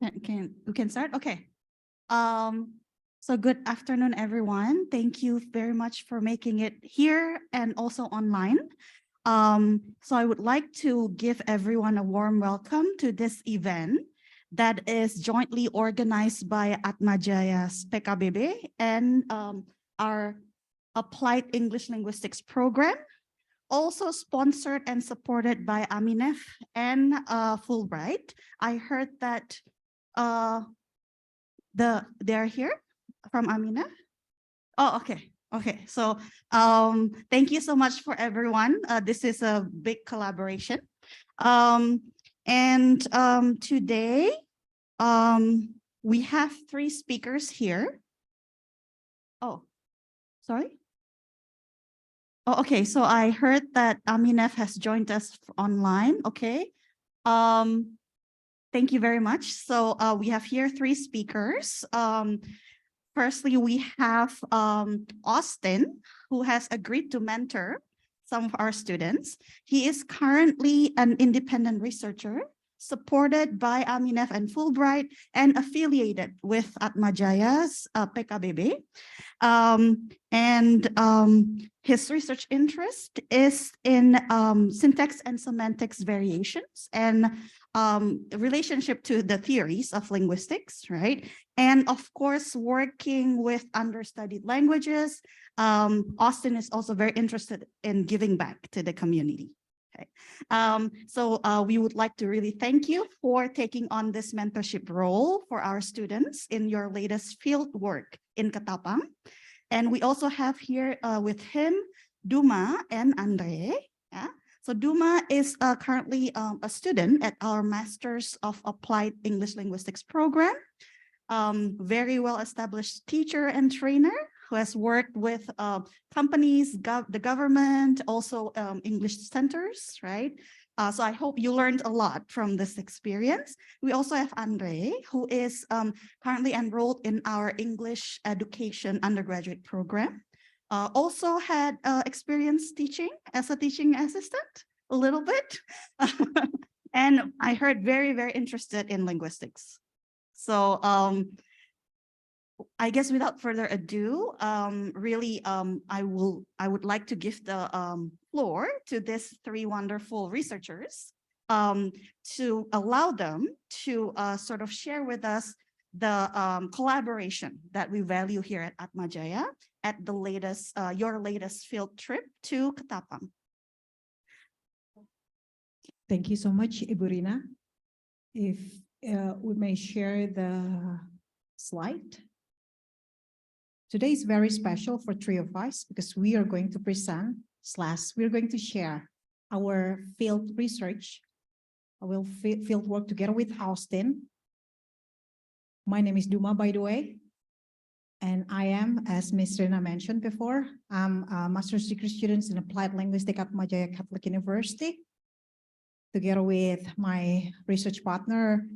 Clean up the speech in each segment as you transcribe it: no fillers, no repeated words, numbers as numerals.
We can start? Okay. So good afternoon, everyone. Thank you very much for making it here and also online. So I would like to give everyone a warm welcome to this event that is jointly organized by Atmajaya's PKBB and our Applied English Linguistics program, also sponsored and supported by Aminef and Fullbright. I heard that they're here from Aminef. Oh, okay. Okay, so thank you so much for everyone. This is a big collaboration. Today, we have 3 speakers here. Oh, sorry. Oh, okay, so I heard that Aminef has joined us online. Okay. Thank you very much. So we have here 3 speakers. Firstly, we have Austin, who has agreed to mentor some of our students. He is currently an independent researcher supported by Aminef and Fullbright and affiliated with Atmajaya's PKBB. His research interest is in syntax and semantics variations and relationship to the theories of linguistics, right? And of course, working with understudied languages. Austin is also very interested in giving back to the community. Okay. We would like to really thank you for taking on this mentorship role for our students in your latest field work in Ketapang. And we also have here with him, Duma and Andre. Yeah? So Duma is currently a student at our Masters of Applied English Linguistics program. Very well-established teacher and trainer who has worked with companies, the government, also English centers, right? So I hope you learned a lot from this experience. We also have Andre, who is currently enrolled in our English education undergraduate program. Also had experience teaching as a teaching assistant, a little bit. And I heard very, very interested in linguistics. So I guess without further ado, I would like to give the floor to these 3 wonderful researchers to allow them to sort of share with us the collaboration that we value here at Atmajaya at the latest, your latest field trip to Ketapang. Thank you so much, Ibu Rina. If we may share the slide. Today is very special for 3 of us because we are going to present / we're going to share our field research. I will field work together with Austin. My name is Duma, by the way, and I am, as Ms. Rina mentioned before, I'm a master's degree student in Applied Linguistics at Atmajaya Catholic University, together with my research partner,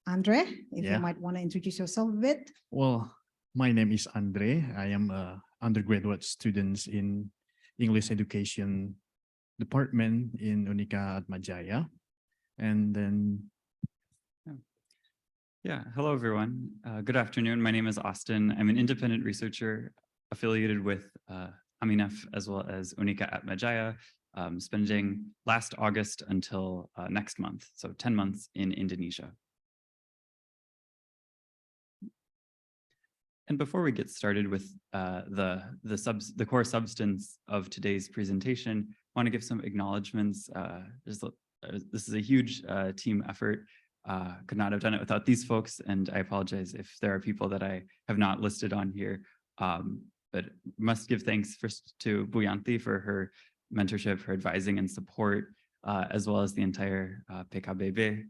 Andre, if you might want to introduce yourself a bit. Well, my name is Andre. I am an undergraduate student in English Education Department in Unika Atmajaya. And then... Yeah, hello, everyone. Good afternoon. My name is Austin. I'm an independent researcher affiliated with Aminef as well as Unika Atmajaya, spending last August until next month, so 10 months in Indonesia. And before we get started with the core substance of today's presentation, I want to give some acknowledgements. This is a huge team effort. Could not have done it without these folks, and I apologize if there are people that I have not listed on here. But must give thanks first to Buyanti for her mentorship, her advising and support, as well as the entire PKBB,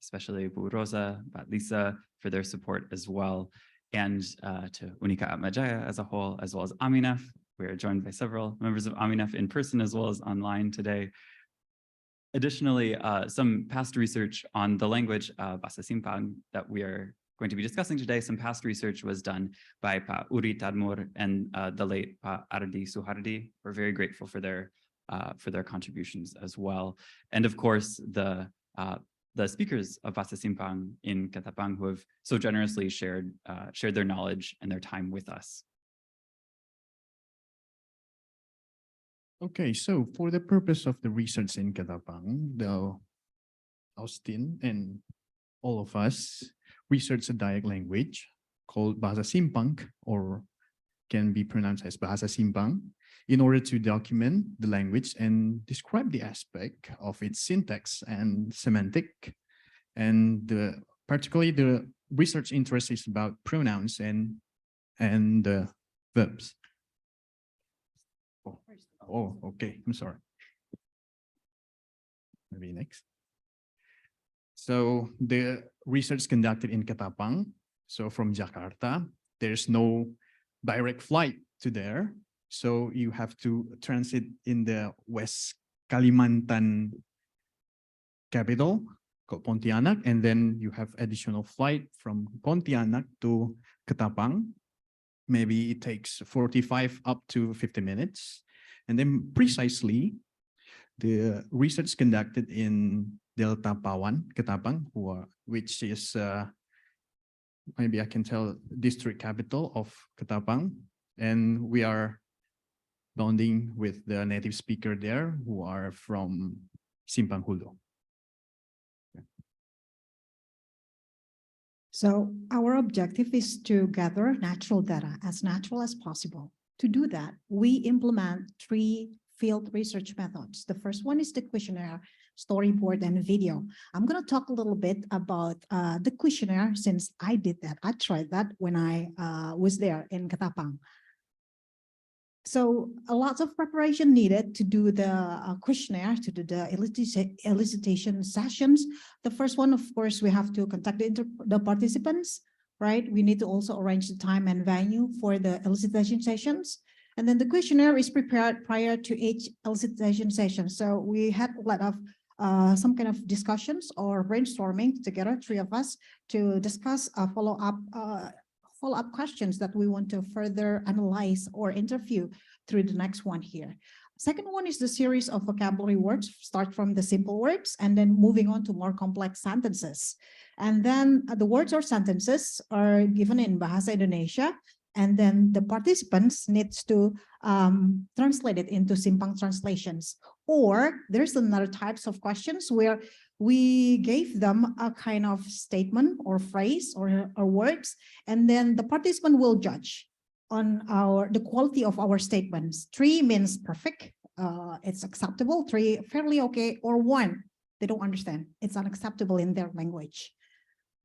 especially Bu Rosa, Bat Lisa for their support as well. And to Unika Atmajaya as a whole, as well as Aminef. We are joined by several members of Aminef in person as well as online today. Additionally, some past research on the language Bahasa Simpakng that we are going to be discussing today. Some past research was done by Pa Uri Tadmur and the late Pa Ardi Suhardi. We're very grateful for their contributions as well. And of course, the the speakers of Bahasa Simpakng in Ketapang who have so generously shared their knowledge and their time with us. Okay, so for the purpose of the research in Ketapang, Austin and all of us researched a dialect language called Bahasa Simpakng, or can be pronounced as Bahasa Simpakng, in order to document the language and describe the aspect of its syntax and semantic. And particularly the research interest is about pronouns and verbs. Oh, okay, I'm sorry. Maybe next. So the research conducted in Ketapang, so from Jakarta, there's no direct flight to there. So you have to transit in the West Kalimantan capital, called Pontianak, and then you have additional flight from Pontianak to Ketapang. Maybe it takes 45 up to 50 minutes. And then precisely, the research conducted in Delta Pawan, Ketapang, which is, maybe I can tell, district capital of Ketapang. And we are bonding with the native speaker there who are from Simpakng Hulu. So our objective is to gather natural data as natural as possible. To do that, we implement 3 field research methods. The first one is the questionnaire, storyboard, and video. I'm going to talk a little bit about the questionnaire since I did that. I tried that when I was there in Ketapang. So a lot of preparation needed to do the questionnaire, to do the elicitation sessions. The first one, of course, we have to contact the participants, right? We need to also arrange the time and venue for the elicitation sessions. And then the questionnaire is prepared prior to each elicitation session. So we had a lot of some kind of discussions or brainstorming together, 3 of us, to discuss follow-up questions that we want to further analyze or interview through the next one here. Second one is the series of vocabulary words, start from the simple words and then moving on to more complex sentences. And then the words or sentences are given in Bahasa Indonesia, and then the participants needs to translate it into Simpakng translations. Or there's another types of questions where we gave them a kind of statement or phrase or words, and then the participant will judge on the quality of our statements. 3 means perfect, it's acceptable, 3 fairly okay, or 1 they don't understand, it's unacceptable in their language.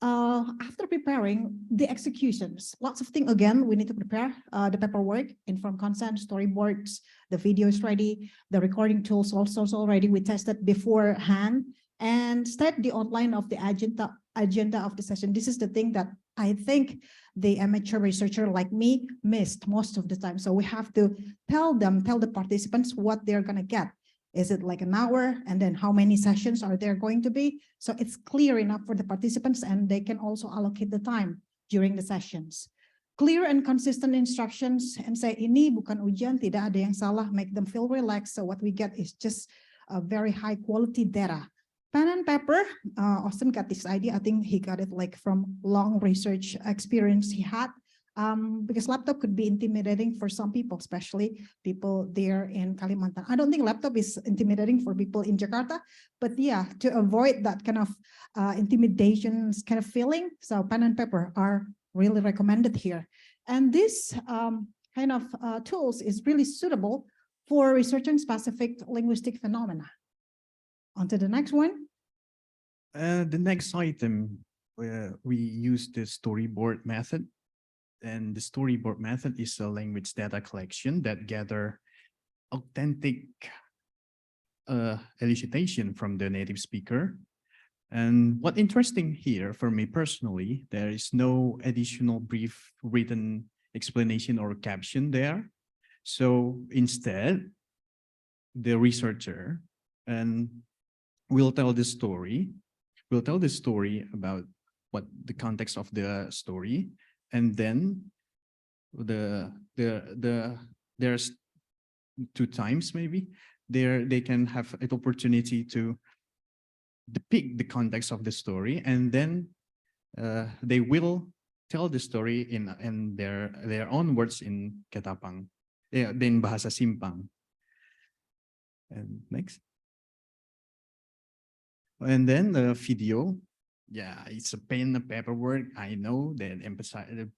After preparing the executions, lots of things again, we need to prepare the paperwork, informed consent, storyboards, the video is ready, the recording tools also already we tested beforehand, and set the outline of the agenda of the session. This is the thing that I think the amateur researcher like me missed most of the time. So we have to tell the participants what they're going to get. Is it like an hour? And then how many sessions are there going to be? So it's clear enough for the participants, and they can also allocate the time during the sessions. Clear and consistent instructions, and say, ini bukan ujian, tidak ada yang salah, make them feel relaxed. So what we get is just a very high quality data. Pen and paper, Austin got this idea. I think he got it like from long research experience he had. Because laptop could be intimidating for some people, especially people there in Kalimantan. I don't think laptop is intimidating for people in Jakarta, but yeah, to avoid that kind of intimidation kind of feeling, so pen and paper are really recommended here. And this kind of tools is really suitable for researching specific linguistic phenomena. On to the next one. The next item, we use the storyboard method. And the storyboard method is a language data collection that gather authentic elicitation from the native speaker. And what's interesting here for me personally, there is no additional brief written explanation or caption there. So instead, the researcher will tell the story. We'll tell the story about what the context of the story, and then there's 2 times maybe they can have an opportunity to depict the context of the story, and then they will tell the story in their own words in Ketapang, in Bahasa Simpakng. And next. And then the video, yeah, it's a pen and paperwork. I know that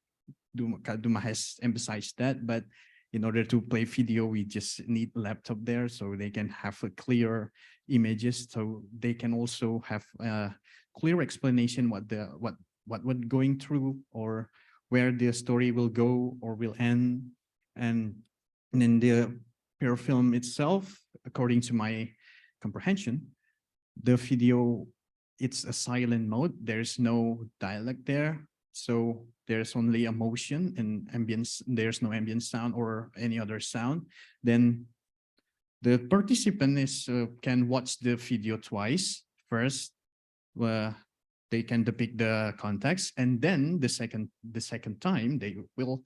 Duma has emphasized that, but in order to play video, we just need a laptop there so they can have a clear images, so they can also have a clear explanation what we're going through, or where the story will go or will end. And then the pair film itself, according to my comprehension, the video, it's a silent mode. There's no dialogue there. So there's only a motion and ambience. There's no ambient sound or any other sound. Then the participant can watch the video twice. First, they can depict the context, and then the second time they will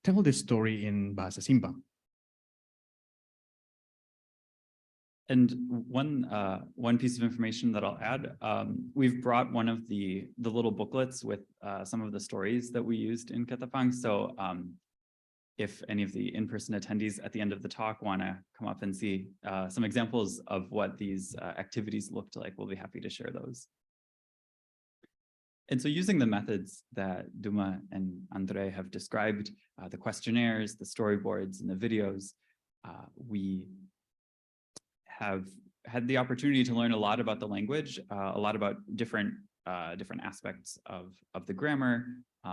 tell the story in Bahasa Simpakng. And one piece of information that I'll add, we've brought one of the little booklets with some of the stories that we used in Ketapang. So if any of the in-person attendees at the end of the talk want to come up and see some examples of what these activities looked like, we'll be happy to share those. And so using the methods that Duma and Andre have described, the questionnaires, the storyboards, and the videos, we have had the opportunity to learn a lot about the language, a lot about different aspects of the grammar.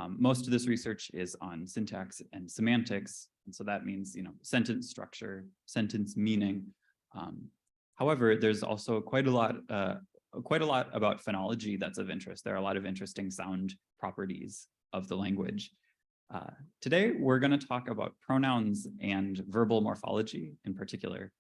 Most of this research is on syntax and semantics, and so that means, sentence structure, sentence meaning. However, there's also quite a lot about phonology that's of interest. There are a lot of interesting sound properties of the language. Today, we're going to talk about pronouns and verbal morphology in particular.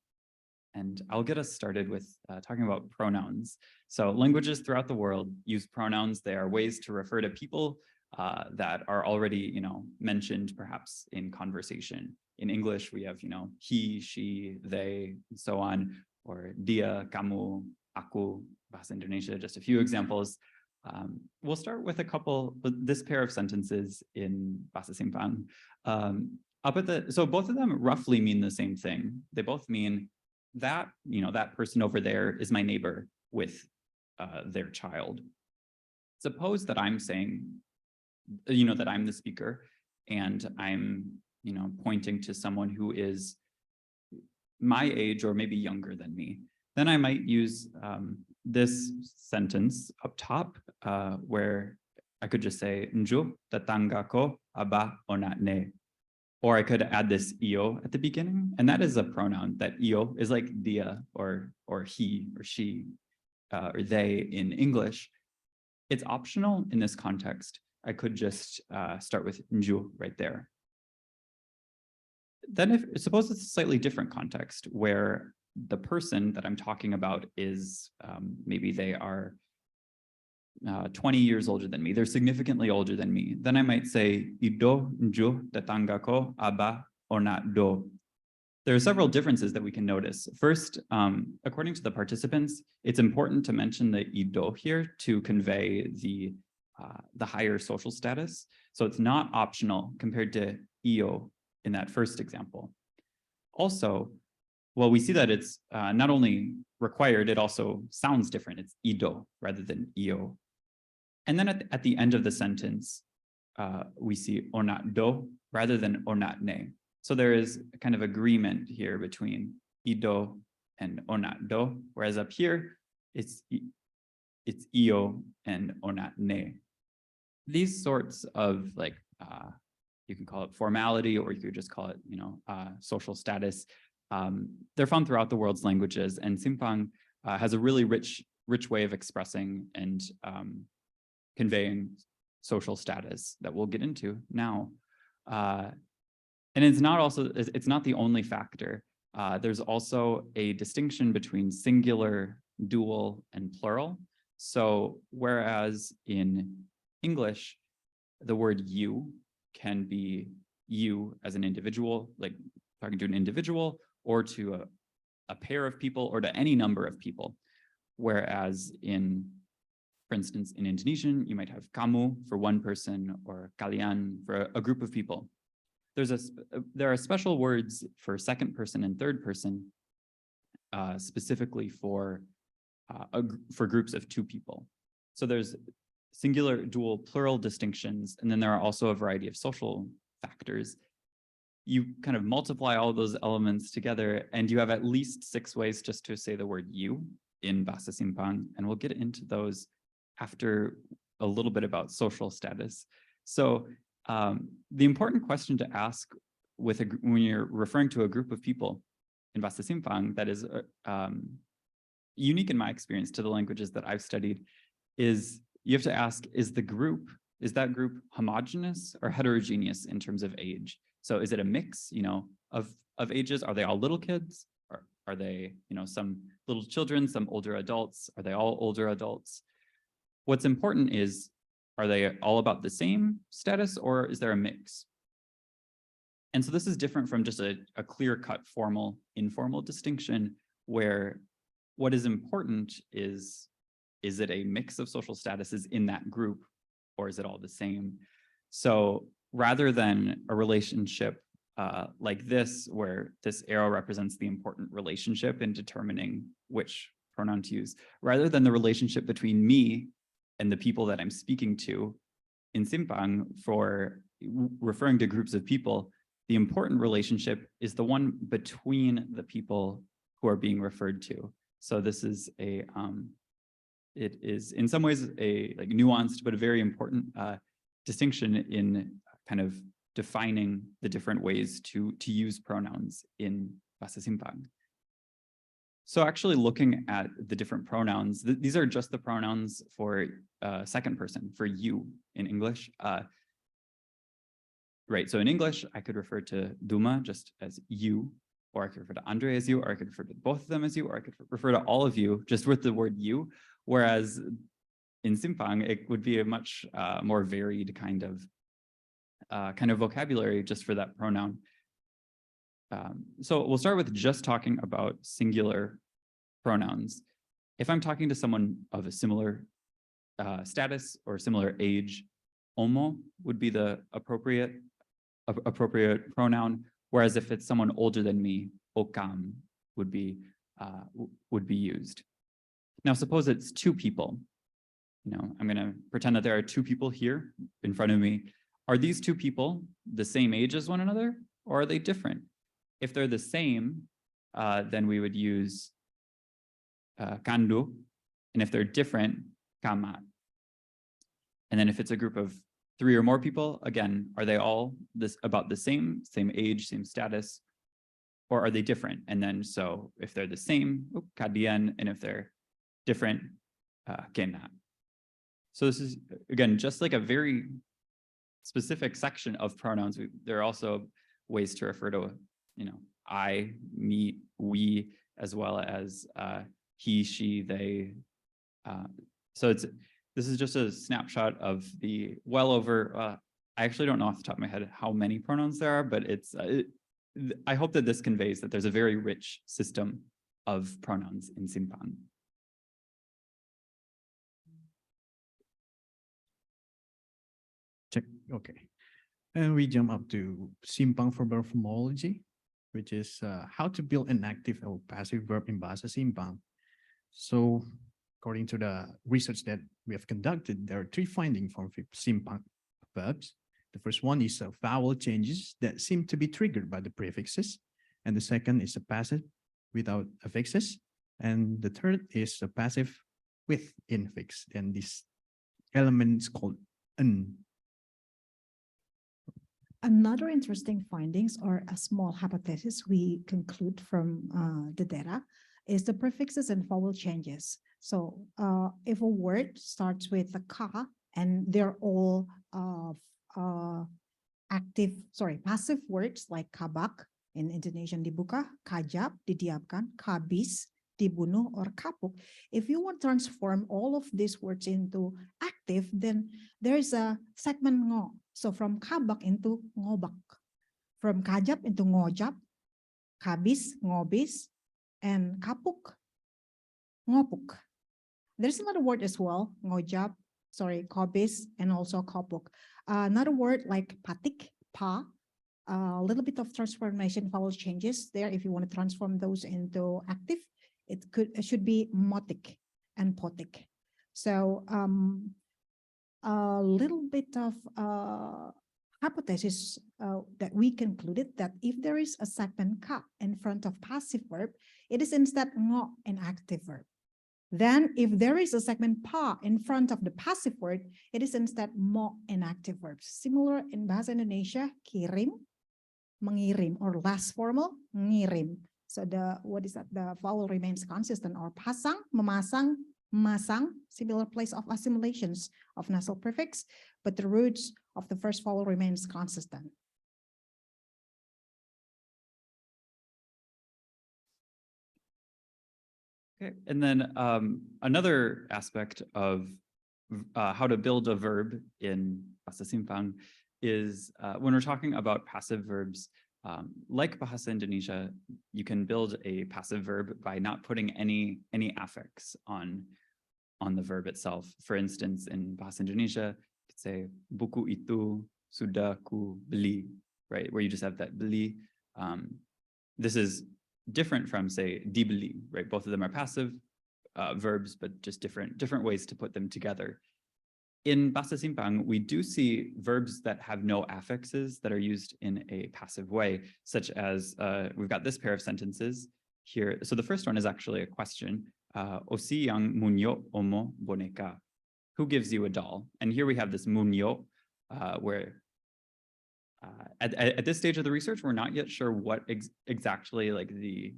And I'll get us started with talking about pronouns. So languages throughout the world use pronouns. They are ways to refer to people that are already, mentioned perhaps in conversation. In English, we have, he, she, they, and so on, or dia, kamu, aku, Bahasa Indonesia, just a few examples. We'll start with this pair of sentences in Bahasa Simpakng. So both of them roughly mean the same thing. They both mean that, that person over there is my neighbor with their child. Suppose that I'm saying, that I'm the speaker and I'm, pointing to someone who is my age or maybe younger than me. Then I might use this sentence up top where I could just say, Nju tatangga ko aba ona ne. Or I could add this io at the beginning, and that is a pronoun. That io is like dia or he or she or they in English. It's optional in this context. I could just start with nju right there. Then suppose it's a slightly different context where the person that I'm talking about is maybe they are 20 years older than me. They're significantly older than me. Then I might say, Ido nju tetangga ko aba ona do. There are several differences that we can notice. First, according to the participants, it's important to mention the Ido here to convey the higher social status. So it's not optional compared to Io in that first example. Also, well, we see that it's not only required, it also sounds different. It's Ido rather than Io. And then at the end of the sentence, we see onat do rather than onat ne. So there is a kind of agreement here between Ido and onat do, whereas up here, it's Io and onat ne. These sorts of you can call it formality, or you could just call it, social status. They're found throughout the world's languages, and Simpakng has a really rich way of expressing and conveying social status that we'll get into now. And it's not the only factor. There's also a distinction between singular, dual, and plural. So whereas in English, the word you can be you as an individual, like talking to an individual, or to a pair of people, or to any number of people. Whereas for instance, in Indonesian, you might have kamu for one person or kalian for a group of people. There are special words for second person and third person, specifically for groups of two people. So there's singular, dual, plural distinctions, and then there are also a variety of social factors. You kind of multiply all those elements together, and you have at least 6 ways just to say the word you in Bahasa Simpakng, and we'll get into those after a little bit about social status. So the important question to ask when you're referring to a group of people in Bahasa Simpakng that is unique in my experience to the languages that I've studied is you have to ask, is that group homogeneous or heterogeneous in terms of age? So is it a mix, of ages? Are they all little kids? Or are they, some little children, some older adults? Are they all older adults? What's important is, are they all about the same status, or is there a mix? And so this is different from just a clear-cut formal, informal distinction where what is important is it a mix of social statuses in that group, or is it all the same? So rather than a relationship like this, where this arrow represents the important relationship in determining which pronoun to use, rather than the relationship between me and the people that I'm speaking to in Simpakng for referring to groups of people, the important relationship is the one between the people who are being referred to. So this is it is in some ways a nuanced but a very important distinction in kind of defining the different ways to use pronouns in Bahasa Simpakng. So actually looking at the different pronouns, these are just the pronouns for second person, for you in English. Right, so in English, I could refer to Duma just as you, or I could refer to Andre as you, or I could refer to both of them as you, or I could refer to all of you just with the word you. Whereas in Simpakng, it would be a much more varied kind of vocabulary just for that pronoun. So we'll start with just talking about singular pronouns. If I'm talking to someone of a similar status or similar age, omo would be the appropriate pronoun. Whereas if it's someone older than me, okam would be used. Now, suppose it's two people. I'm going to pretend that there are two people here in front of me. Are these two people the same age as one another, or are they different? If they're the same, then we would use kandu, and if they're different, kamat. And then if it's a group of 3 or more people, again, are they all about the same age, same status, or are they different? And then so if they're the same, kadian, and if they're different, kenat. So this is, again, just like a very specific section of pronouns. There are also ways to refer to, I, me, we, as well as he, she, they. So this is just a snapshot of the well over, I actually don't know off the top of my head how many pronouns there are, but I hope that this conveys that there's a very rich system of pronouns in Simpakng. Okay. And we jump up to Simpakng for morphology, which is how to build an active or passive verb in Bahasa Simpakng. So according to the research that we have conducted, there are 3 findings from Simpakng verbs. The first one is vowel changes that seem to be triggered by the prefixes. And the second is a passive without affixes. And the third is a passive with infix. And this element is called an. Another interesting findings or a small hypothesis we conclude from the data is the prefixes and vowel changes. So if a word starts with a ka and they're all passive words like kabak in Indonesian dibuka, kajab, didiamkan, kabis, dibunuh, or kapuk. If you want to transform all of these words into active, then there's a segment ngo. So from kabak into ngobak, from kajab into ngojab, kabis, ngobis, and kapuk, ngopuk. There's another word as well, ngojab, kobis, and also kopuk. Another word like patik, pa, a little bit of transformation vowel changes there. If you want to transform those into active, it should be motik and potik. So a little bit of hypothesis that we concluded that if there is a segment ka in front of passive verb, it is instead ngo an active verb. Then if there is a segment pa in front of the passive word, it is instead mo an active verb. Similar in Bahasa Indonesia, kirim, mengirim, or less formal, ngirim. So the vowel remains consistent, or pasang, memasang, masang, similar place of assimilations of nasal prefix, but the roots of the first vowel remains consistent. Okay, and then another aspect of how to build a verb in Bahasa Simpakng is when we're talking about passive verbs, like Bahasa Indonesia, you can build a passive verb by not putting any affix on the verb itself. For instance, in Bahasa Indonesia, you could say buku itu sudah ku beli, right? Where you just have that beli. This is different from, say, dibeli, right? Both of them are passive verbs, but just different ways to put them together. In Bahasa Simpakng, we do see verbs that have no affixes that are used in a passive way, such as we've got this pair of sentences here. So the first one is actually a question. Osi yang munyo omo boneka. Who gives you a doll? And here we have this munyo, where at this stage of the research, we're not yet sure what exactly like the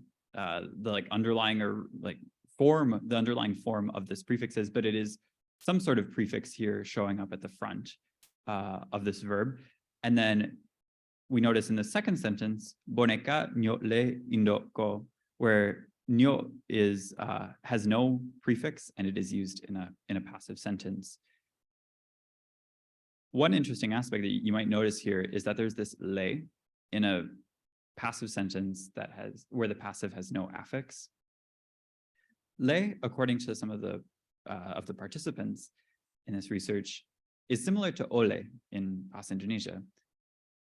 underlying or like form, the underlying form of this prefix is, but it is some sort of prefix here showing up at the front of this verb. And then we notice in the second sentence, boneka nyo le indoko, where nyo is has no prefix and it is used in a passive sentence. One interesting aspect that you might notice here is that there's this le in a passive sentence where the passive has no affix. Le, according to some of the participants in this research, is similar to ole in Bahasa Indonesia.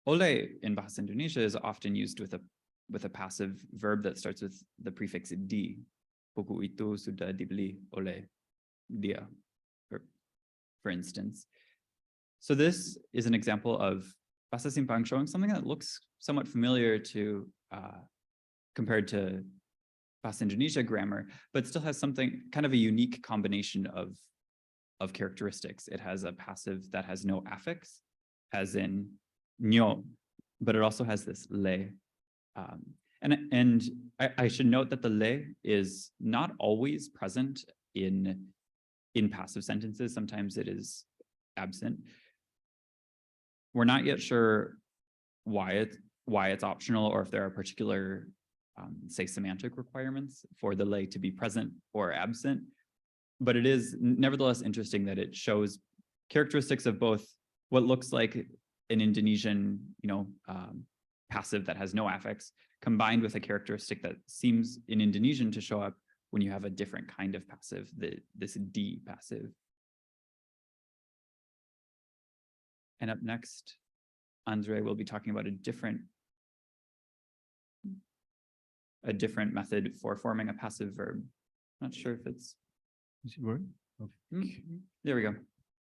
Ole in Bahasa Indonesia is often used with a passive verb that starts with the prefix di. Buku itu sudah dibeli oleh dia, for instance. So this is an example of Bahasa Simpakng showing something that looks somewhat familiar to compared to Bahasa Indonesia grammar, but still has something kind of a unique combination of characteristics. It has a passive that has no affix, as in nyo, but it also has this le. And I should note that the le is not always present in passive sentences. Sometimes it is absent. We're not yet sure why it's optional, or if there are particular say semantic requirements for the le to be present or absent, but it is nevertheless interesting that it shows characteristics of both what looks like an Indonesian, passive that has no affix, combined with a characteristic that seems in Indonesian to show up when you have a different kind of passive, this D passive. And up next, Andre will be talking about a different method for forming a passive verb. Not sure if it's word. There we go.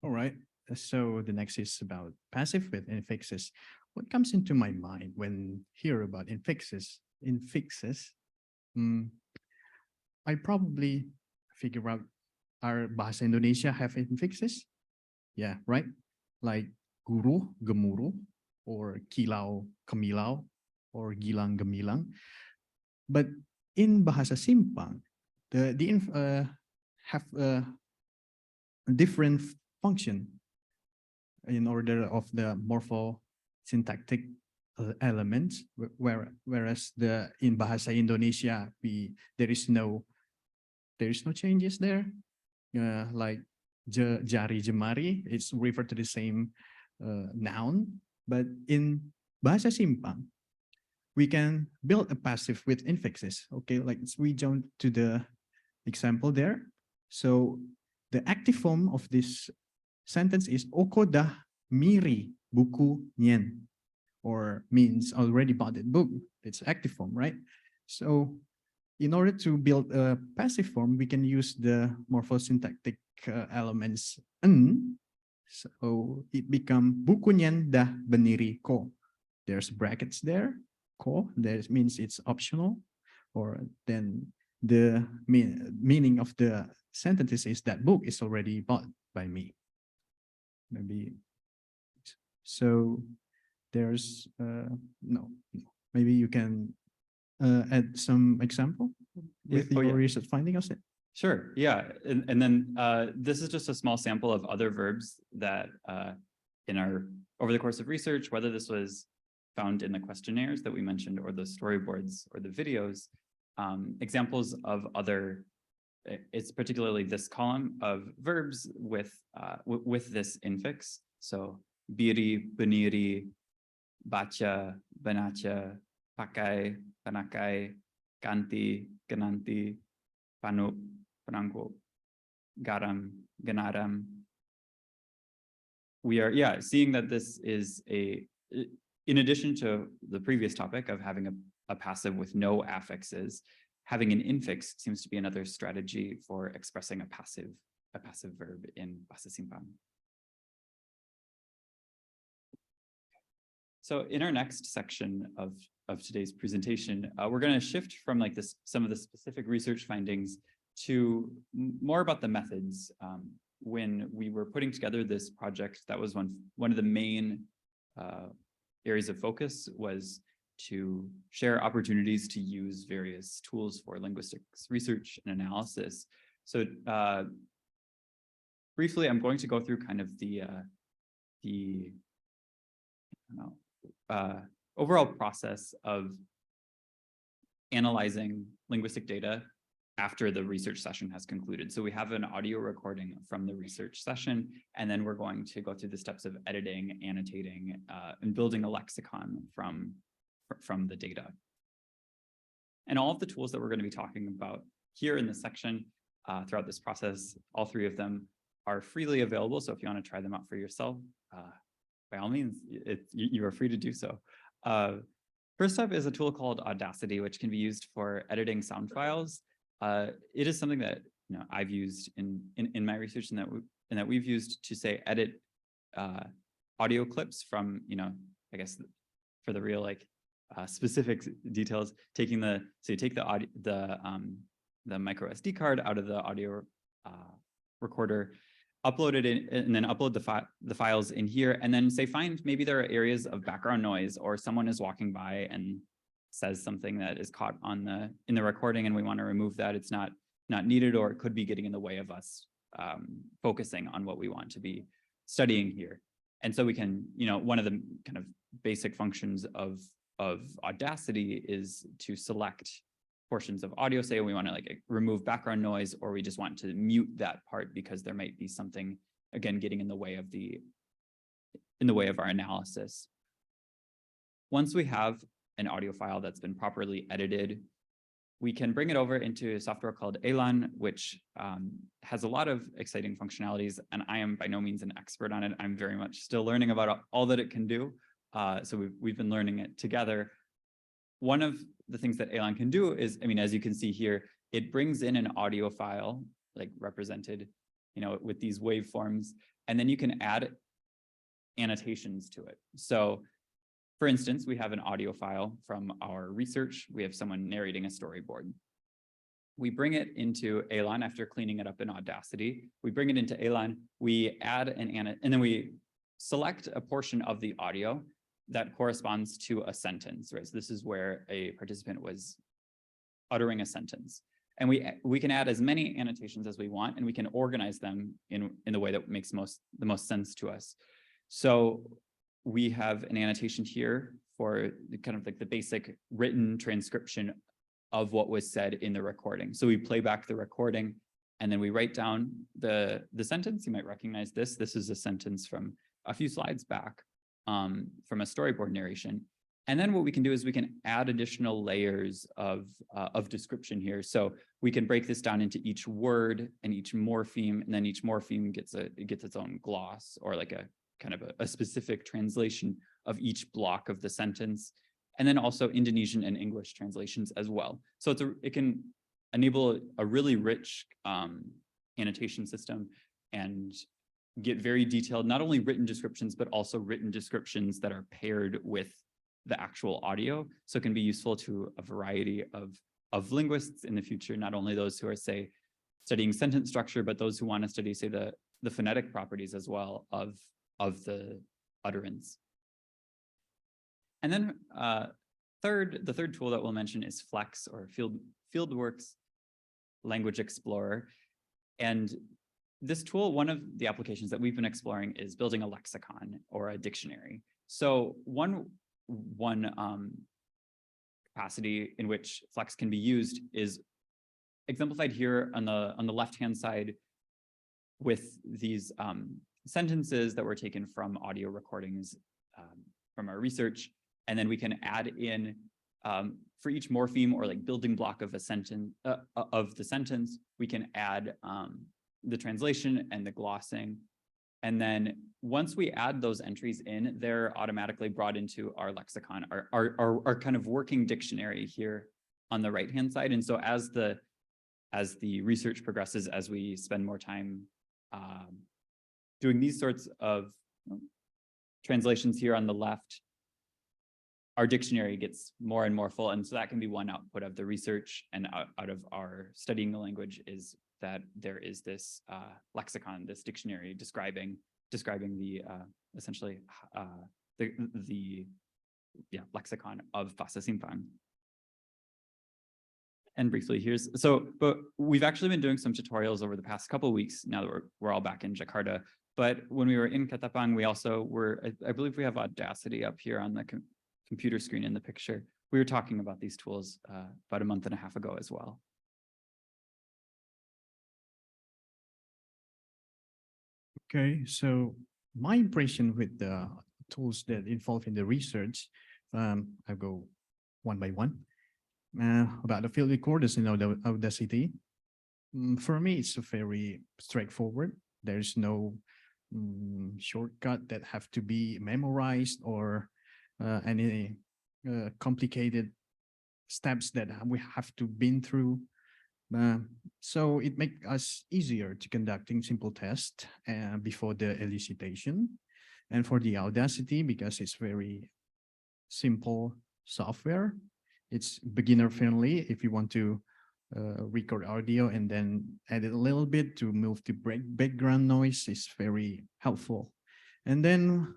All right. So the next is about passive with infixes. What comes into my mind when hear about infixes? I probably figure out, our Bahasa Indonesia have infixes? Yeah, right? Like guru, gemuruh, or kilau, kemilau, or gilang, gemilang. But in Bahasa Simpakng, the have a different function in order of the morpho-syntactic elements, whereas in Bahasa Indonesia there is no changes there. Like jari jemari, it's referred to the same noun, but in Bahasa Simpakng, we can build a passive with infixes. Okay, like we jump to the example there. So the active form of this sentence is Oko dah miri buku nyen, or means already bought that book. It's active form, right? So in order to build a passive form, we can use the morphosyntactic elements n. So it become buku nyen dah berdiri ko. There's brackets there, ko, that means it's optional, or then the meaning of the sentence is that book is already bought by me. Maybe, so there's, no, maybe you can add some example with your research finding of it. Sure, yeah, and then this is just a small sample of other verbs that over the course of research, whether this was found in the questionnaires that we mentioned or the storyboards or the videos, examples of other, it's particularly this column of verbs with this infix. So biri, beniri, baca, banaca, pakai, panakai, ganti, gananti, panu, panangko, garam, ganaram. We are, yeah, seeing that this is in addition to the previous topic of having a passive with no affixes, having an infix seems to be another strategy for expressing a passive verb in Bahasa Simpakng. So in our next section of today's presentation, we're going to shift from like some of the specific research findings to more about the methods. When we were putting together this project, that was one of the main areas of focus, was to share opportunities to use various tools for linguistics research and analysis. So briefly, I'm going to go through kind of the overall process of analyzing linguistic data after the research session has concluded. So we have an audio recording from the research session, and then we're going to go through the steps of editing, annotating, and building a lexicon from the data. And all of the tools that we're going to be talking about here in this section throughout this process, all three of them are freely available. So if you want to try them out for yourself, by all means, you are free to do so. First up is a tool called Audacity, which can be used for editing sound files. It is something that I've used in my research, and that we've used to say edit audio clips from I guess for the real specific details. So you take the micro SD card out of the audio recorder, upload it in, and then upload the files in here, and then say find, maybe there are areas of background noise, or someone is walking by and says something that is caught in the recording, and we want to remove that. It's not needed, or it could be getting in the way of us focusing on what we want to be studying here. And so we can, one of the kind of basic functions of Audacity is to select portions of audio. Say we want to remove background noise, or we just want to mute that part because there might be something, again, getting in the way of our analysis. Once we have an audio file that's been properly edited, we can bring it over into a software called Aline, which has a lot of exciting functionalities, and I am by no means an expert on it. I'm very much still learning about all that it can do. So we've been learning it together. One of the things that Aline can do is, as you can see here, it brings in an audio file, represented, with these waveforms, and then you can add annotations to it. So for instance, we have an audio file from our research. We have someone narrating a storyboard. We bring it into Aline after cleaning it up in Audacity. We bring it into Aline, we add and then we select a portion of the audio that corresponds to a sentence, right? So this is where a participant was uttering a sentence. And we can add as many annotations as we want, and we can organize them in the way that makes the most sense to us. So we have an annotation here for kind of the basic written transcription of what was said in the recording. So we play back the recording, and then we write down the sentence. You might recognize this. This is a sentence from a few slides back from a storyboard narration. And then what we can do is we can add additional layers of description here. So we can break this down into each word and each morpheme, and then each morpheme gets its own gloss, or like a kind of a specific translation of each block of the sentence, and then also Indonesian and English translations as well. So it can enable a really rich annotation system and get very detailed, not only written descriptions, but also written descriptions that are paired with the actual audio. So it can be useful to a variety of linguists in the future, not only those who are, say, studying sentence structure, but those who want to study, say, the phonetic properties as well of the utterance. And then the third tool that we'll mention is Flex, or Fieldwork's Language Explorer. And this tool, one of the applications that we've been exploring is building a lexicon or a dictionary. So one capacity in which Flex can be used is exemplified here on the left-hand side with these sentences that were taken from audio recordings from our research. And then we can add in for each morpheme or like building block of a sentence of the sentence, we can add the translation and the glossing. And then once we add those entries in, they're automatically brought into our lexicon, our kind of working dictionary here on the right-hand side. And so as the research progresses, as we spend more time doing these sorts of translations here on the left, our dictionary gets more and more full. And so that can be one output of the research and out of our studying the language, is that there is this lexicon, this dictionary describing the essentially the lexicon of Bahasa Simpakng. And briefly, but we've actually been doing some tutorials over the past couple of weeks now that we're all back in Jakarta. But when we were in Ketapang, we also I believe we have Audacity up here on the computer screen in the picture. We were talking about these tools about a month and a half ago as well. Okay, so my impression with the tools that involved in the research, I'll go one by one. About the field recorders in Audacity. For me, it's very straightforward. There's no shortcut that have to be memorized or any complicated steps that we have to been through. So it makes us easier to conducting simple tests before the elicitation. And for the Audacity, because it's very simple software, it's beginner friendly. If you want to record audio and then edit a little bit to move the background noise, is very helpful. And then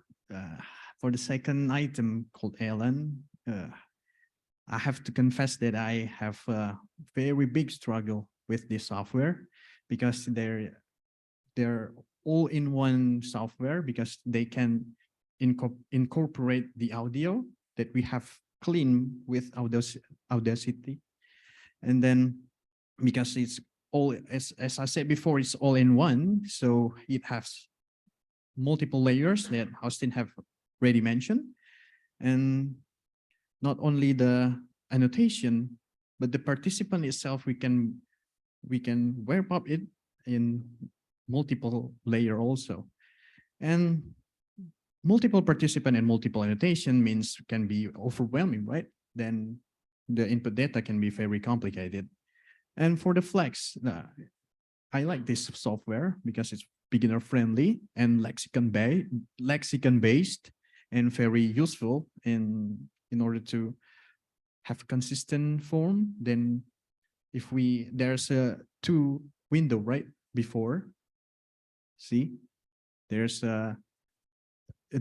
for the second item called Aline, I have to confess that I have a very big struggle with this software, because they're all-in-one software, because they can incorporate the audio that we have cleaned with Audacity. And then because it's all, as I said before, it's all in one, so it has multiple layers that Austin have already mentioned. And not only the annotation, but the participant itself, we can wrap up it in multiple layer also. And multiple participant and multiple annotation means can be overwhelming, right? Then the input data can be very complicated. And for the Flex, I like this software because it's beginner friendly and lexicon based and very useful in order to have consistent form. Then if there's a two window right before, see, there's a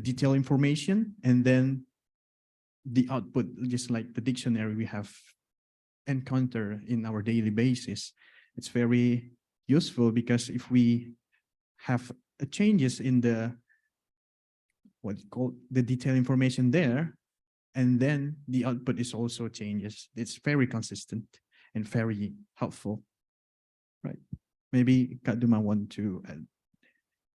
detailed information, and then the output, just like the dictionary we have encounter in our daily basis. It's very useful because if we have changes in the the detailed information there, and then the output is also changes, it's very consistent and very helpful, right? Maybe Kak Duma want to add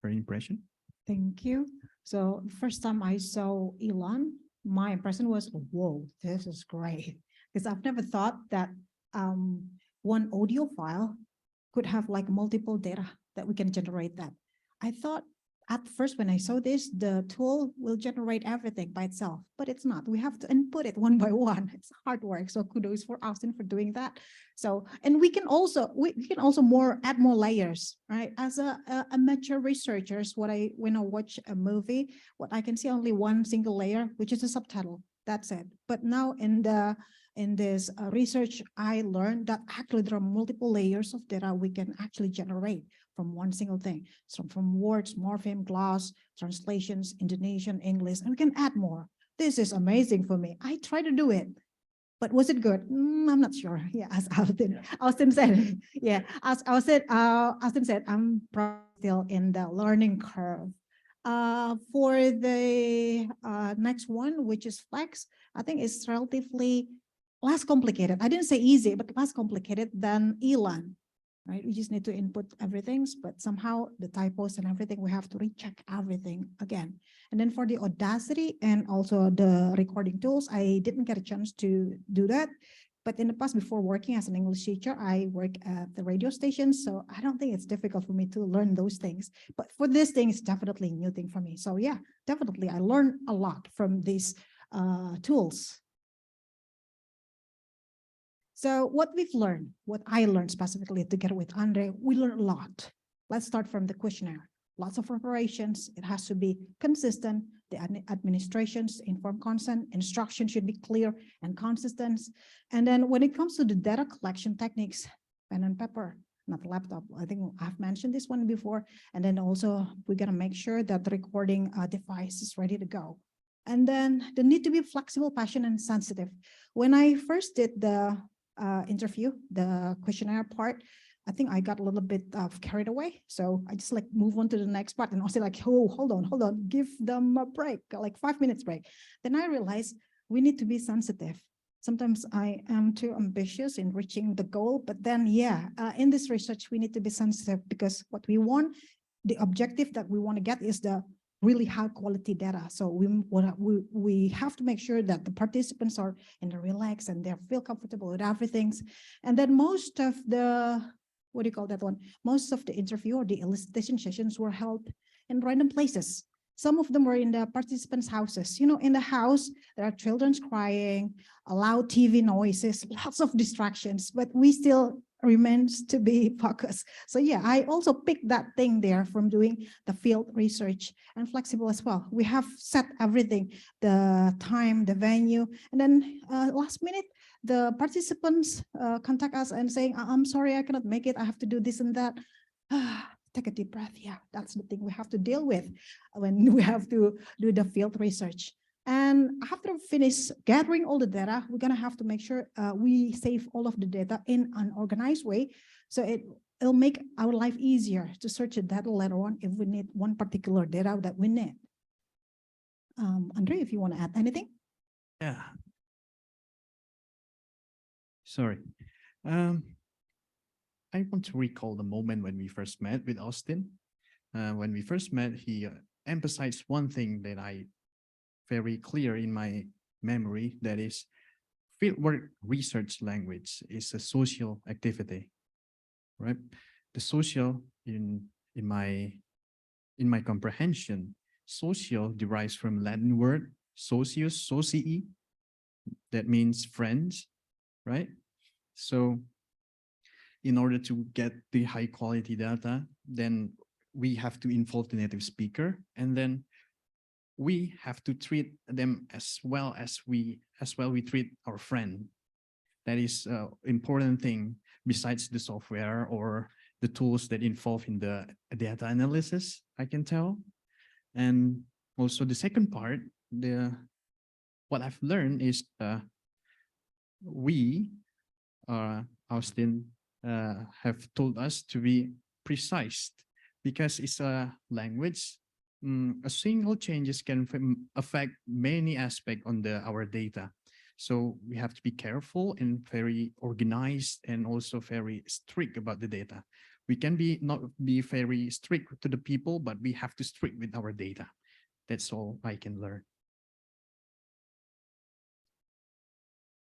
her impression. Thank you. So first time I saw Aline, my impression was, whoa, this is great. Because I've never thought that one audio file could have like multiple data that we can generate that. I thought at first when I saw this, the tool will generate everything by itself, but it's not. We have to input it one by one. It's hard work. So kudos for Austin for doing that. So, and we can also add more layers, right? As a amateur researchers, when I watch a movie, what I can see only one single layer, which is a subtitle. That's it. But now in this research, I learned that actually there are multiple layers of data we can actually generate from one single thing. So from words, morpheme, gloss, translations, Indonesian, English, and we can add more. This is amazing for me. I try to do it, but was it good? I'm not sure. Yeah, as Austin said, yeah, as Austin said, I'm still in the learning curve. For the next one, which is Flex, I think it's relatively less complicated. I didn't say easy, but less complicated than Elan, right? We just need to input everything, but somehow the typos and everything, we have to recheck everything again. And then for the Audacity and also the recording tools, I didn't get a chance to do that. But in the past, before working as an English teacher, I work at the radio station. So I don't think it's difficult for me to learn those things. But for this thing, it's definitely a new thing for me. So yeah, definitely, I learned a lot from these tools. So what we've learned, what I learned specifically together with Andre, we learned a lot. Let's start from the questionnaire. Lots of preparations. It has to be consistent. The administrations, informed consent, instruction should be clear and consistent. And then when it comes to the data collection techniques, pen and paper, not laptop. I think I've mentioned this one before. And then also we're gonna make sure that the recording device is ready to go. And then the need to be flexible, passionate, and sensitive. When I first did the interview, the questionnaire part, I think I got a little bit carried away. So I just like move on to the next part and also like, oh, hold on, give them a break, like 5 minutes break. Then I realized we need to be sensitive. Sometimes I am too ambitious in reaching the goal, but then yeah, in this research, we need to be sensitive because what we want, the objective that we want to get is the really high quality data. So we have to make sure that the participants are in the relax and they feel comfortable with everything. And then most of the, what do you call that one? Most of the interview or the elicitation sessions were held in random places. Some of them were in the participants' houses. You know, in the house, there are children crying, loud TV noises, lots of distractions, but we still remains to be focused. So yeah, I also picked that thing there from doing the field research and flexible as well. We have set everything, the time, the venue, and then last minute, the participants contact us and saying, I'm sorry, I cannot make it. I have to do this and that. Take a deep breath. Yeah, that's the thing we have to deal with when we have to do the field research. And after we finish gathering all the data, we're going to have to make sure we save all of the data in an organized way. So it'll make our life easier to search the data later on if we need one particular data that we need. Andre, if you want to add anything? Yeah. Sorry. I want to recall the moment when we first met with Austin. When we first met, he emphasized one thing that I very clear in my memory, that is fieldwork research language is a social activity, right? The social in my comprehension, social derives from Latin word socius, socii, that means friends, right? So in order to get the high quality data, then we have to involve the native speaker, and then we have to treat them as well we treat our friend. That is an important thing besides the software or the tools that involve in the data analysis, I can tell. And also the second part, what I've learned is Austin have told us to be precise because it's a language. A single changes can affect many aspects on our data. So we have to be careful and very organized and also very strict about the data. We can not be very strict to the people, but we have to strict with our data. That's all I can learn.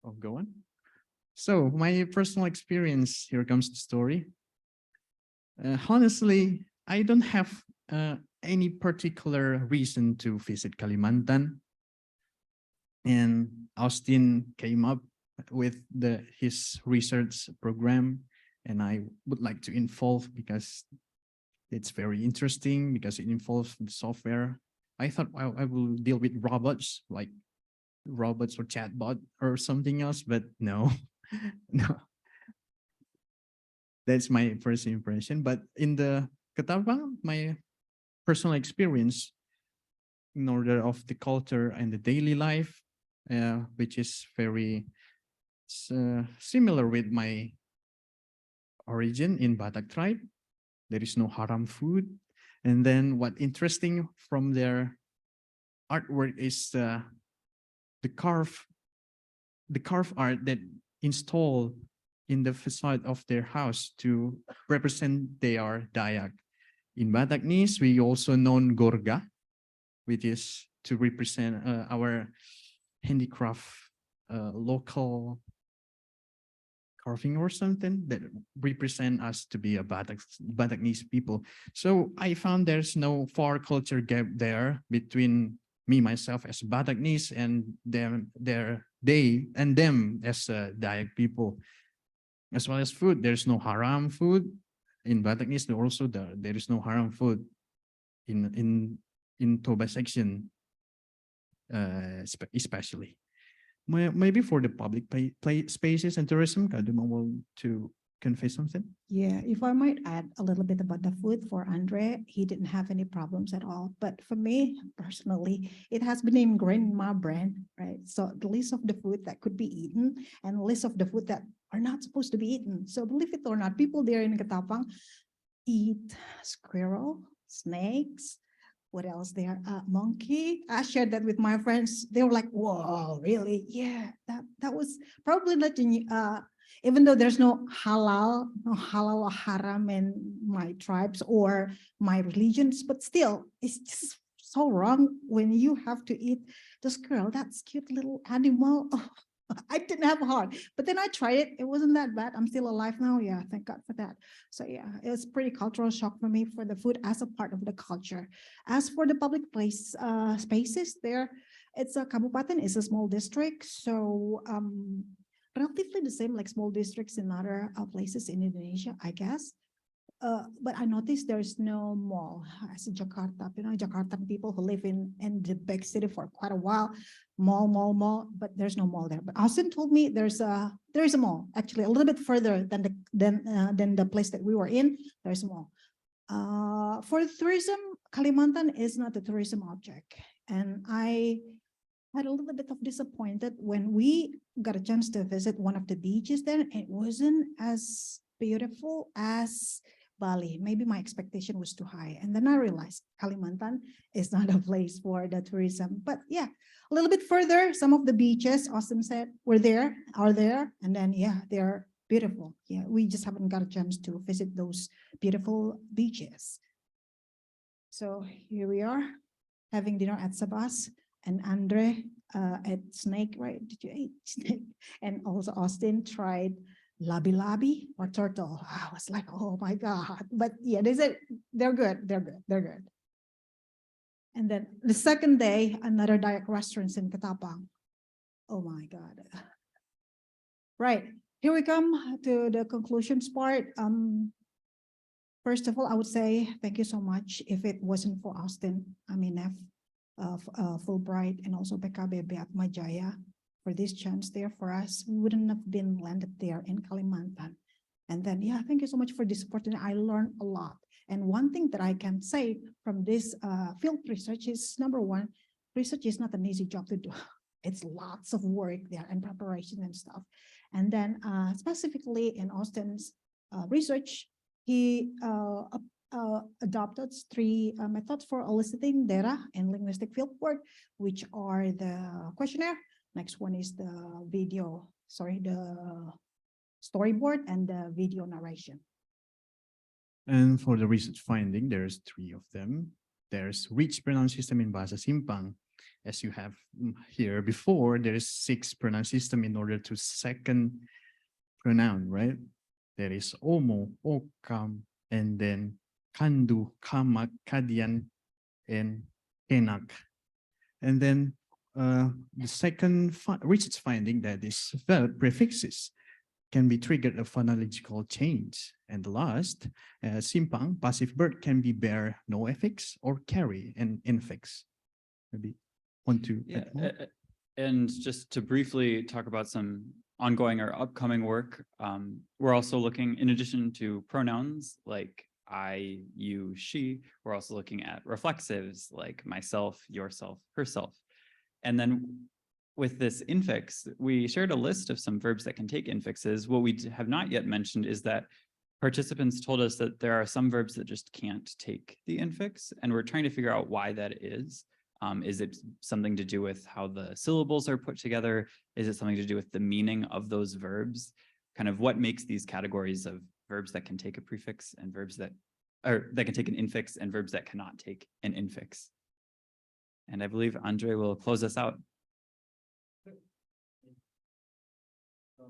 Oh, go on. So my personal experience, here comes the story. Honestly, I don't have any particular reason to visit Kalimantan. And Austin came up with his research program, and I would like to involve because it's very interesting, because it involves the software. I thought I will deal with robots, like robots or chatbot or something else, but no, no. That's my first impression. But in the Ketapang, my personal experience in order of the culture and the daily life, which is very similar with my origin in Batak tribe. There is no haram food. And then what interesting from their artwork is the carved art that installed in the facade of their house to represent they are Dayak. In Bataknese, we also known Gorga, which is to represent our handicraft, local carving or something that represent us to be a Bataknese people. So I found there's no far culture gap there between me, myself as Bataknese and they and them as Dayak people. As well as food, there's no haram food. In Bataknese, also there is no haram food in Toba section, especially. Maybe for the public play spaces and tourism, Kaduma want to convey something? Yeah, if I might add a little bit about the food for Andre, he didn't have any problems at all. But for me personally, it has been ingrained in my brain, right? So the list of the food that could be eaten and the list of the food that are not supposed to be eaten. So believe it or not, people there in Ketapang eat squirrel, snakes, what else there? Monkey. I shared that with my friends. They were like, "Whoa, really? Yeah, that was probably not in, even though there's no halal or haram in my tribes or my religions, but still, it's just so wrong when you have to eat the squirrel. That's cute little animal." I didn't have a heart, but then I tried it. It wasn't that bad. I'm still alive now. Yeah, thank God for that. So yeah, it was pretty cultural shock for me for the food as a part of the culture. As for the public place spaces there, it's a kabupaten, it's a small district. So relatively the same like small districts in other places in Indonesia, I guess. But I noticed there's no mall as in Jakarta. You know, Jakartan people who live in the big city for quite a while, mall, but there's no mall there. But Austin told me there is a mall actually a little bit further than the place that we were in. There's a mall. For tourism, Kalimantan is not a tourism object, and I had a little bit of disappointed when we got a chance to visit one of the beaches there. It wasn't as beautiful as Bali. Maybe my expectation was too high. And then I realized Kalimantan is not a place for the tourism. But yeah, a little bit further, some of the beaches, Austin said, are there. And then, yeah, they're beautiful. Yeah, we just haven't got a chance to visit those beautiful beaches. So here we are having dinner at Sabas and Andre at Snake, right? Did you eat snake? And also Austin tried labi-labi or turtle. I was like, oh my God. But yeah, they said they're good. And then the second day, another Dayak restaurant in Ketapang. Oh my God. Right, here we come to the conclusions part. First of all, I would say thank you so much. If it wasn't for Austin, Aminef, Fullbright, and also PKBB Atmajaya, for this chance there for us, we wouldn't have been landed there in Kalimantan. And then, yeah, thank you so much for this opportunity. I learned a lot. And one thing that I can say from this field research is, number one, research is not an easy job to do. It's lots of work there and preparation and stuff. And then specifically in Austin's research, he adopted three methods for eliciting data in linguistic fieldwork, which are the questionnaire. Next one is the the storyboard and the video narration. And for the research finding, there's three of them. There's rich pronoun system in Bahasa Simpakng. As you have here before, there is 6 pronoun system in order to second pronoun, right? There is omo, okam, and then kandu, kamak, kadian, and kenak. And then the second research finding that is verb prefixes can be triggered a phonological change. And the last, simpang, passive verb can be bear no affix or carry an infix. Maybe want to Yeah, add more? and just to briefly talk about some ongoing or upcoming work, we're also looking, in addition to pronouns like I, you, she, we're also looking at reflexives like myself, yourself, herself. And then with this infix, we shared a list of some verbs that can take infixes. What we have not yet mentioned is that participants told us that there are some verbs that just can't take the infix, and we're trying to figure out why that is. Is it something to do with how the syllables are put together? Is it something to do with the meaning of those verbs? Kind of what makes these categories of verbs that can take a prefix and verbs that, or that can take an infix and verbs that cannot take an infix? And I believe Andre will close us out.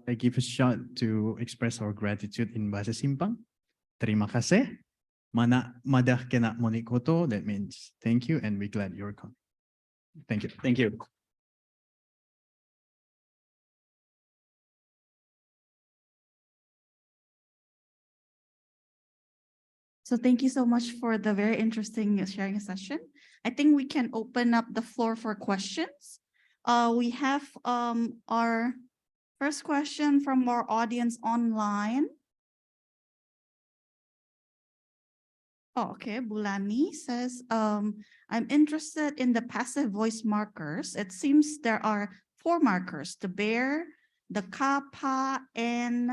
I give a shot to express our gratitude in Bahasa Simpang. Terima kasih. Mana madah kena monikoto, that means thank you and we're glad you're coming. Thank you. Thank you. So thank you so much for the very interesting sharing session. I think we can open up the floor for questions. We have our first question from our audience online. Oh, okay, Bulani says, I'm interested in the passive voice markers. It seems there are 4 markers, the bear, the ka, pa, and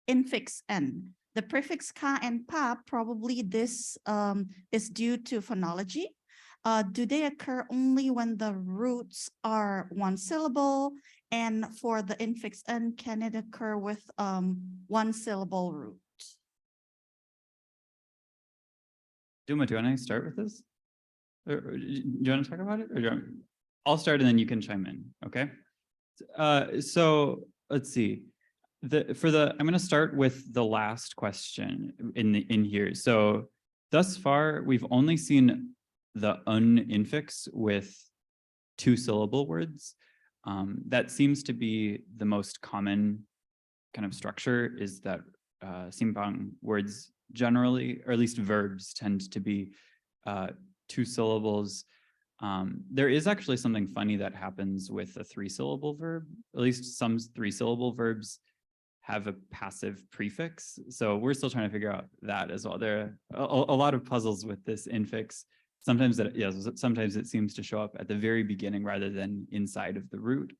infix n. The prefix ka and pa, probably this is due to phonology. Do they occur only when the roots are 1 syllable? And for the infix n, can it occur with 1 syllable root? Duma, do you want to start with this? Or do you want to talk about it? Or do you want... I'll start and then you can chime in, okay? So let's see. I'm going to start with the last question in here. So thus far, we've only seen the infix with 2 syllable words. That seems to be the most common kind of structure, is that Simpakng words generally, or at least verbs, tend to be 2 syllables. There is actually something funny that happens with a 3-syllable verb. At least some 3-syllable verbs have a passive prefix. So we're still trying to figure out that as well. There are a lot of puzzles with this infix. Sometimes it seems to show up at the very beginning rather than inside of the root.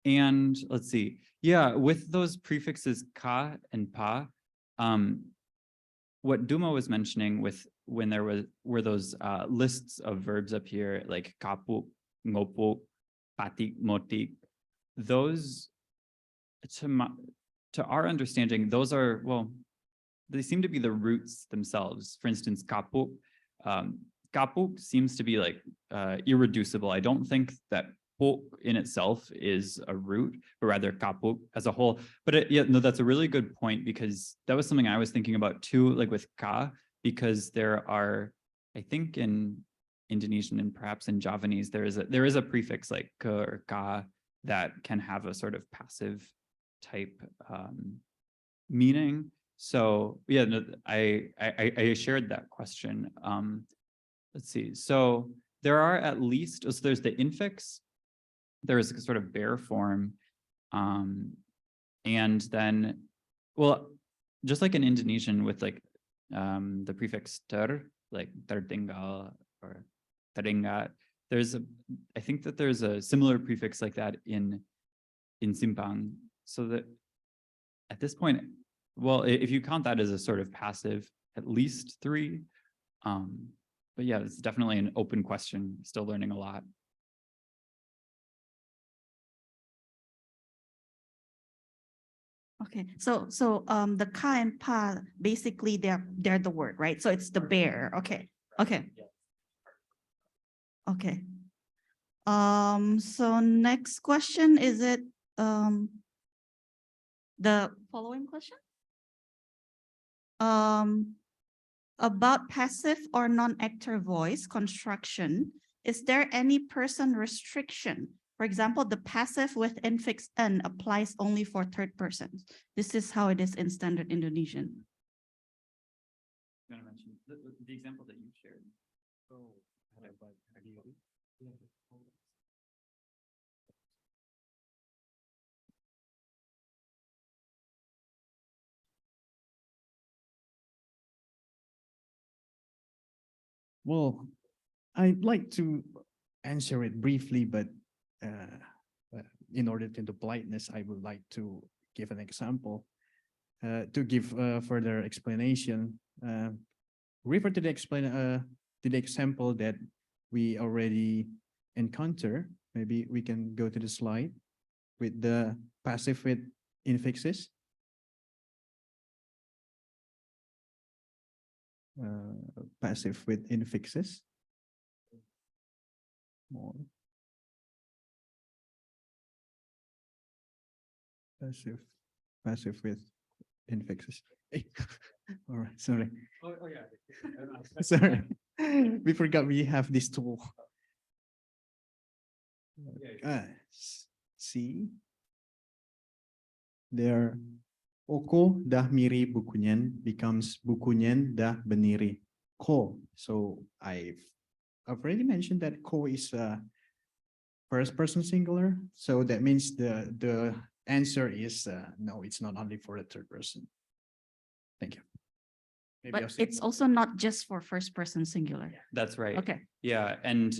And let's see. Yeah, with those prefixes ka and pa, what Duma was mentioning with when there were those lists of verbs up here, like kapu, ngopu, patik, motik, those, to our understanding, those are, well, they seem to be the roots themselves. For instance, kapu, kapu seems to be like irreducible. I don't think that po in itself is a root, but rather kapu as a whole. But yeah, no, that's a really good point, because that was something I was thinking about too, like with ka, because there are, I think in Indonesian and perhaps in Javanese, there is a prefix like ka or ka that can have a sort of passive type meaning. So yeah, no, I shared that question. Let's see. So there are at least, so there's the infix, there is a sort of bare form, and then, well, just like in Indonesian with like the prefix ter, like tertinggal or teringat, I think that there's a similar prefix like that in Simpakng. So that at this point, well, if you count that as a sort of passive, at least 3. But yeah, it's definitely an open question, still learning a lot. Okay, so the ka and pa, basically they're the word, right? So it's the bear. Okay. So next question, is it The following question. About passive or non-actor voice construction, is there any person restriction? For example, the passive with infix n applies only for third persons. This is how it is in standard Indonesian. You want to mention the example that you shared? Well, I'd like to answer it briefly, but in order to the politeness, I would like to give an example. To give further explanation, refer to the example that we already encounter. Maybe we can go to the slide with the passive with infixes. Passive with infixes. More. Passive with infixes. All right, sorry. Oh yeah. Sorry. We forgot we have this tool. See, there. Oko dah miri bukunyen becomes bukunyen dah beniri. Ko. So I've already mentioned that ko is first person singular. So that means the answer is no, it's not only for the third person. Thank you. Maybe But it's also not just for first person singular. That's right. Okay. Yeah, and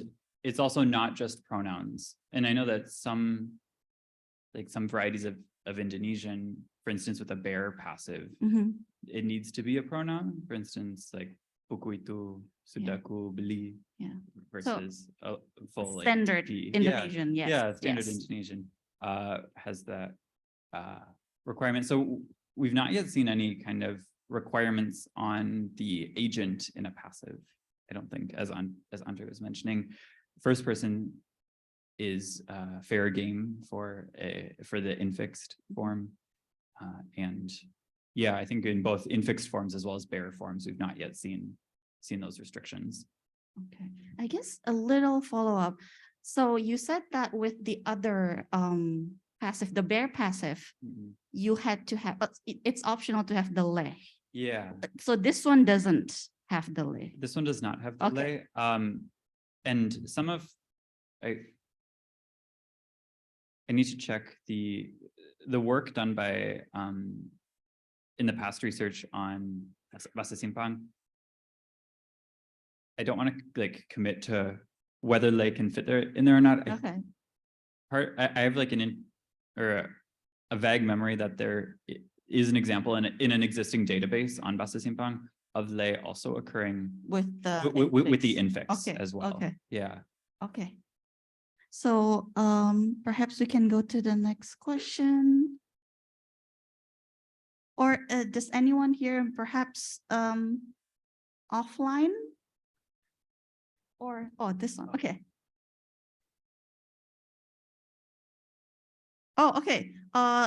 it's also not just pronouns. And I know that some varieties of Indonesian, for instance, with a bare passive, Mhm. it needs to be a pronoun. For instance, like buku itu sudah ku beli Yeah. versus a full like, Standard TP. Indonesian, yes. Yeah, standard yes. Indonesian has that requirement. So we've not yet seen any kind of requirements on the agent in a passive. I don't think, as Andre was mentioning, first person is fair game for the infixed form, and yeah, I think in both infixed forms as well as bare forms, we've not yet seen those restrictions. Okay, I guess a little follow-up. So you said that with the other passive, the bare passive, you had to have, it's optional to have the le. Yeah, So this one doesn't have the le. this one does not have Okay. delay. And some of I need to check the work done by in the past research on Bahasa Simpakng. I don't want to like commit to whether they can fit in there or not. Okay. I have like a vague memory that there is an example in an existing database on Bahasa Simpakng of lay also occurring With the with the infix. infix Okay, as well. okay. Yeah. Okay. So perhaps we can go to the next question. Or does anyone here perhaps offline? Or, oh, this one, okay. Oh, okay.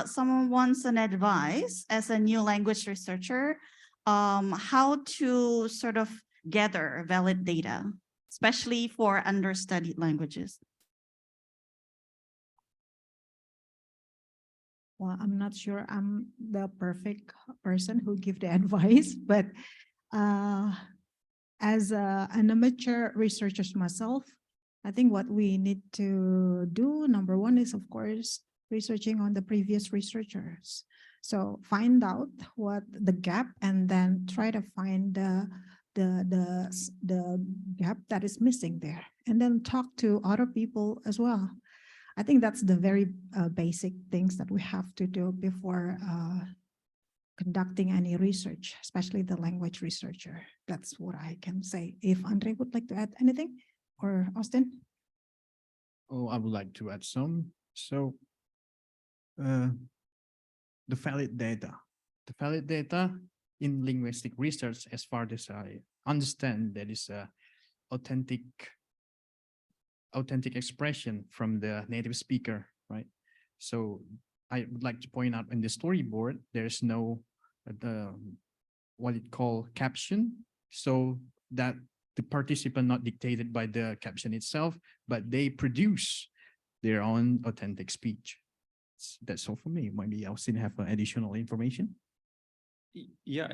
Someone wants an advice as a new language researcher, how to sort of gather valid data, especially for understudied languages. Well, I'm not sure I'm the perfect person who give the advice, but as an amateur researcher myself, I think what we need to do, number one is, of course, researching on the previous researchers. So find out what the gap and then try to find the gap that is missing there, and then talk to other people as well. I think that's the very basic things that we have to do before conducting any research, especially the language researcher. That's what I can say. If Andre would like to add anything, or Austin? Oh, I would like to add some. So the valid data in linguistic research, as far as I understand, that is authentic expression from the native speaker, right? So I would like to point out in the storyboard, there's no what it call caption, so that the participant not dictated by the caption itself, but they produce their own authentic speech. That's all for me. Maybe I'll still have additional information. Yeah,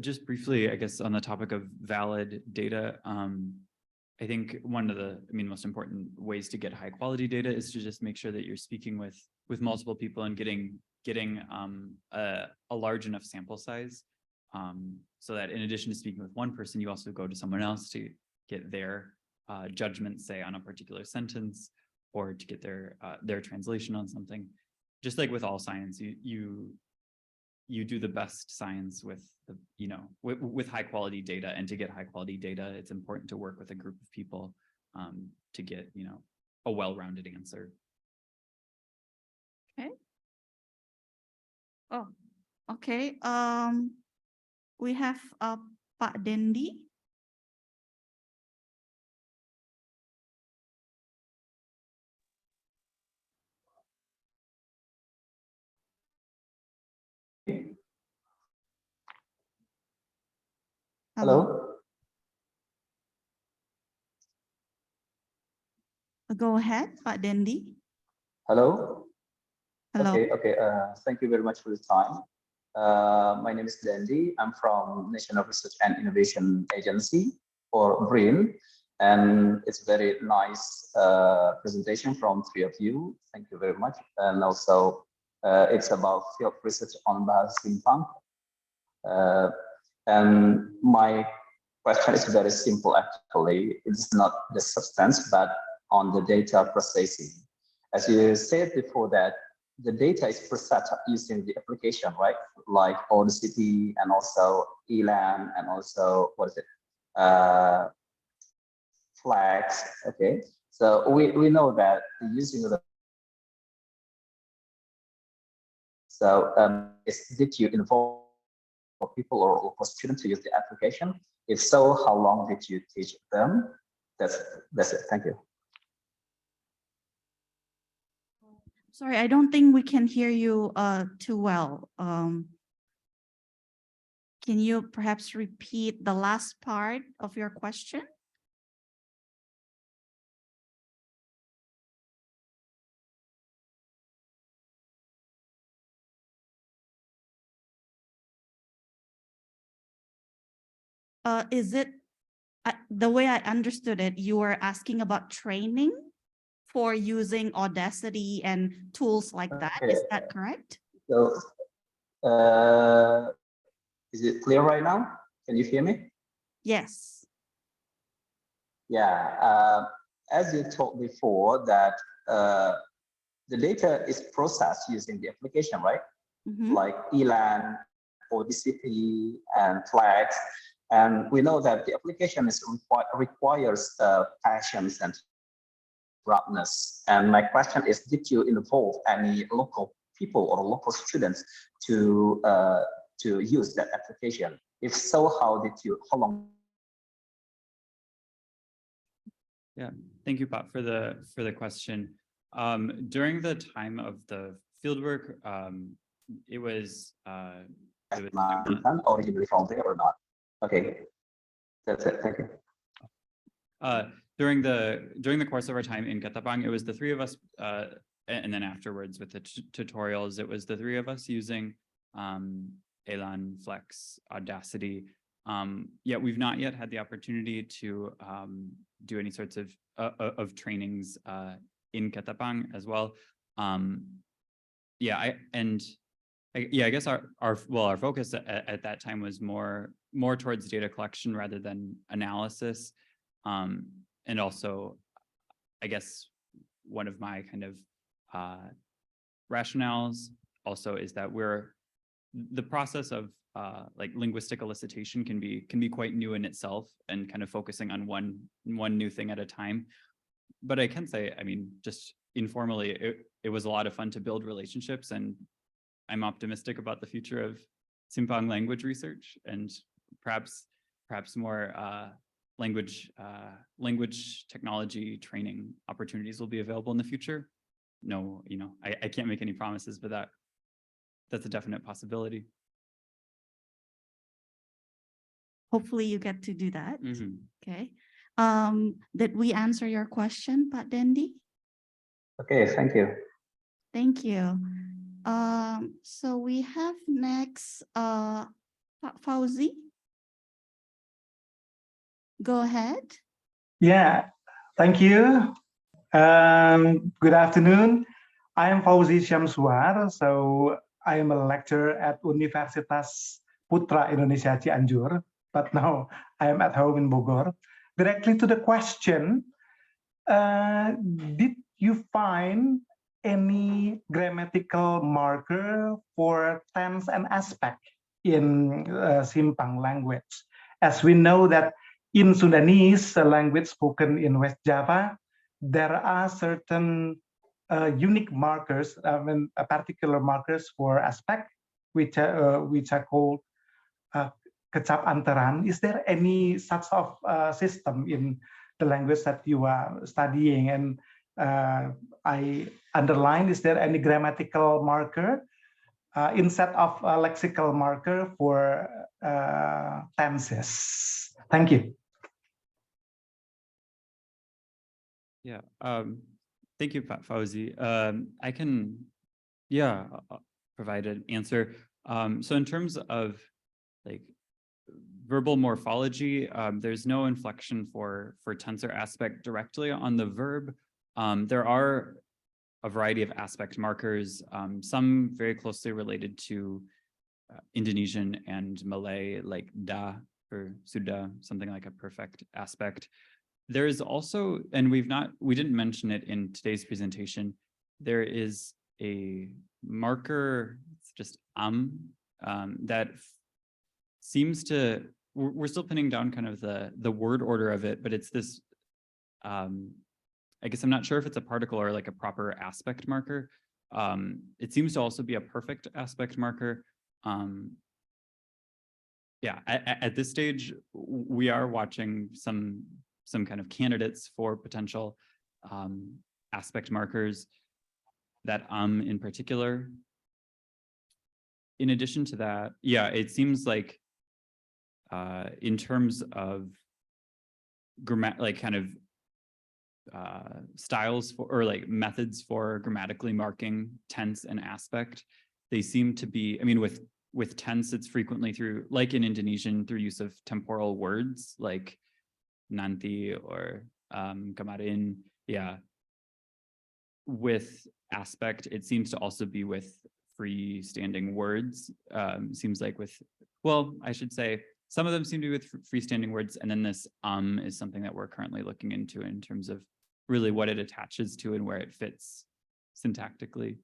just briefly, I guess, on the topic of valid data, I think one of the, most important ways to get high quality data is to just make sure that you're speaking with multiple people and getting a large enough sample size, so that in addition to speaking with one person, you also go to someone else to get their judgment, say, on a particular sentence, or to get their translation on something. Just like with all science, you do the best science with with high quality data, and to get high quality data, it's important to work with a group of people to get a well-rounded answer. Okay. Oh, okay. We have Pak Dendi. Hello. Go ahead, Pak Dendi. Hello. Hello. Okay. Thank you very much for the time. My name is Dendi. I'm from National Research and Innovation Agency, or BRIN, and it's a very nice presentation from three of you. Thank you very much. And also, it's about field research on Bahasa Simpakng. And my question is very simple, actually. It's not the substance, but on the data processing. As you said before, that the data is processed using the application, right? Like Audacity, and also Aline, and also, Flags. Okay, so we know that using the did you involve people or students to use the application? If so, how long did you teach them? That's it. Thank you. Sorry, I don't think we can hear you too well. Can you perhaps repeat the last part of your question? Is it the way I understood it, you were asking about training for using Audacity and tools like that? Okay. Is that correct? So, is it clear right now? Can you hear me? Yes. Yeah. As you told before, that the data is processed using the application, right? Mm-hmm. Like Aline, Audacity, and Flags. And we know that the application requires passions and roughness. And my question is, did you involve any local people or local students to use that application? If so, how long? Yeah, thank you, Pat, for the question. During the time of the fieldwork, it was originally from there or not? Okay, that's it. Thank you. During the course of our time in Ketapang, it was the three of us, and then afterwards with the tutorials, it was the three of us using Aline, Flex, Audacity. Yet we've not yet had the opportunity to do any sorts of trainings in Ketapang as well. I guess our focus at that time was more towards data collection rather than analysis. And also, I guess one of my kind of rationales also is that the process of like linguistic elicitation can be quite new in itself, and kind of focusing on one new thing at a time. But I can say, just informally, it was a lot of fun to build relationships, and I'm optimistic about the future of Simpakng language research, and perhaps more language technology training opportunities will be available in the future. know, I can't make any promises, but that's a definite possibility. Hopefully you get to do that. Mhm. Okay. Did we answer your question, Pak Dendi? Okay, thank you. Thank you. So we have next, Pak Fauzi. Go ahead. Yeah, thank you. Good afternoon. I am Fauzi Syamsuar. So I am a lecturer at Universitas Putra Indonesia Cianjur, but now I am at home in Bogor. Directly to the question, did you find any grammatical marker for tense and aspect in Simpakng language? As we know that in Sundanese, a language spoken in West Java, there are certain unique markers, particular markers for aspect, which are called kecap antaran. Is there any such of system in the language that you are studying? And I underline, is there any grammatical marker instead of a lexical marker for tenses? Thank you. Yeah. Thank you, Pat Fauzi. I can, provide an answer. So in terms of like verbal morphology, there's no inflection for tense or aspect directly on the verb. There are a variety of aspect markers, some very closely related to Indonesian and Malay, like da or sudah, something like a perfect aspect. There is also, and we didn't mention it in today's presentation, there is a marker, it's just that seems to, we're still pinning down kind of the word order of it, but it's this, I guess I'm not sure if it's a particle or like a proper aspect marker. It seems to also be a perfect aspect marker. At this stage, we are watching some kind of candidates for potential aspect markers, that in particular. In addition to that, it seems like in terms of styles for, or like methods for grammatically marking tense and aspect, they seem to be, I mean, with tense, it's frequently through, like in Indonesian, through use of temporal words like nanti or kemarin. With aspect, it seems to also be with freestanding words. Seems like I should say some of them seem to be with freestanding words, and then this is something that we're currently looking into in terms of really what it attaches to and where it fits syntactically.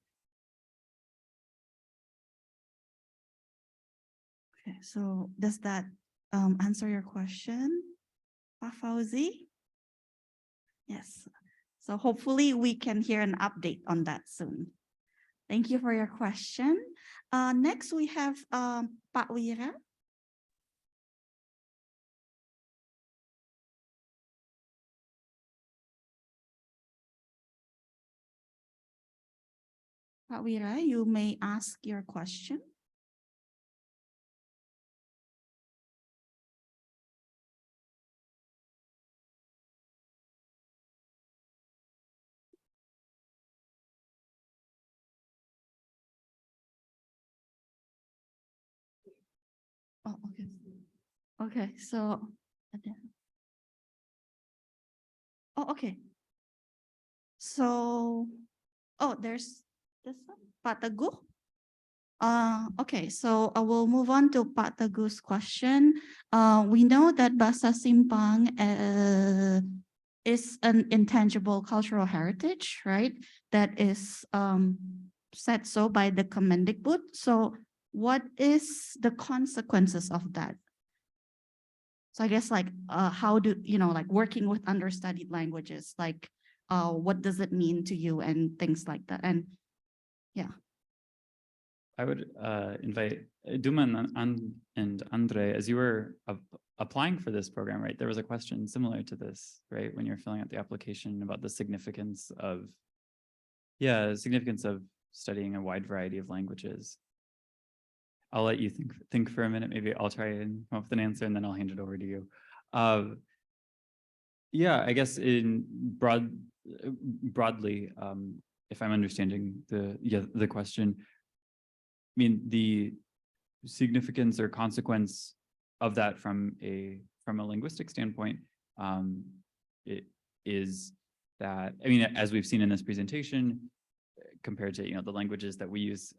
Okay, so does that answer your question, Pak Fauzi? Yes. So hopefully we can hear an update on that soon. Thank you for your question. Next we have Pak Wira. Pak Wira, you may ask your question. Oh, okay. Okay, so, okay. So, there's this one, Pak Teguh. Okay, so I will move on to Pak Teguh's question. We know that Bahasa Simpakng is an intangible cultural heritage, right? That is said so by the Kemendikbud. So what is the consequences of that? So I guess like how do, like working with understudied languages, like what does it mean to you and things like that? And yeah. I would invite Duman and Andre, as you were applying for this program, right? There was a question similar to this, right? When you're filling out the application about the significance of Yeah, the significance of studying a wide variety of languages. I'll let you think for a minute. Maybe I'll try and come up with an answer, and then I'll hand it over to you. Yeah, I guess in broadly, if I'm understanding the question, I mean the significance or consequence of that from a linguistic standpoint, it is that, I mean, as we've seen in this presentation, compared to the languages that we use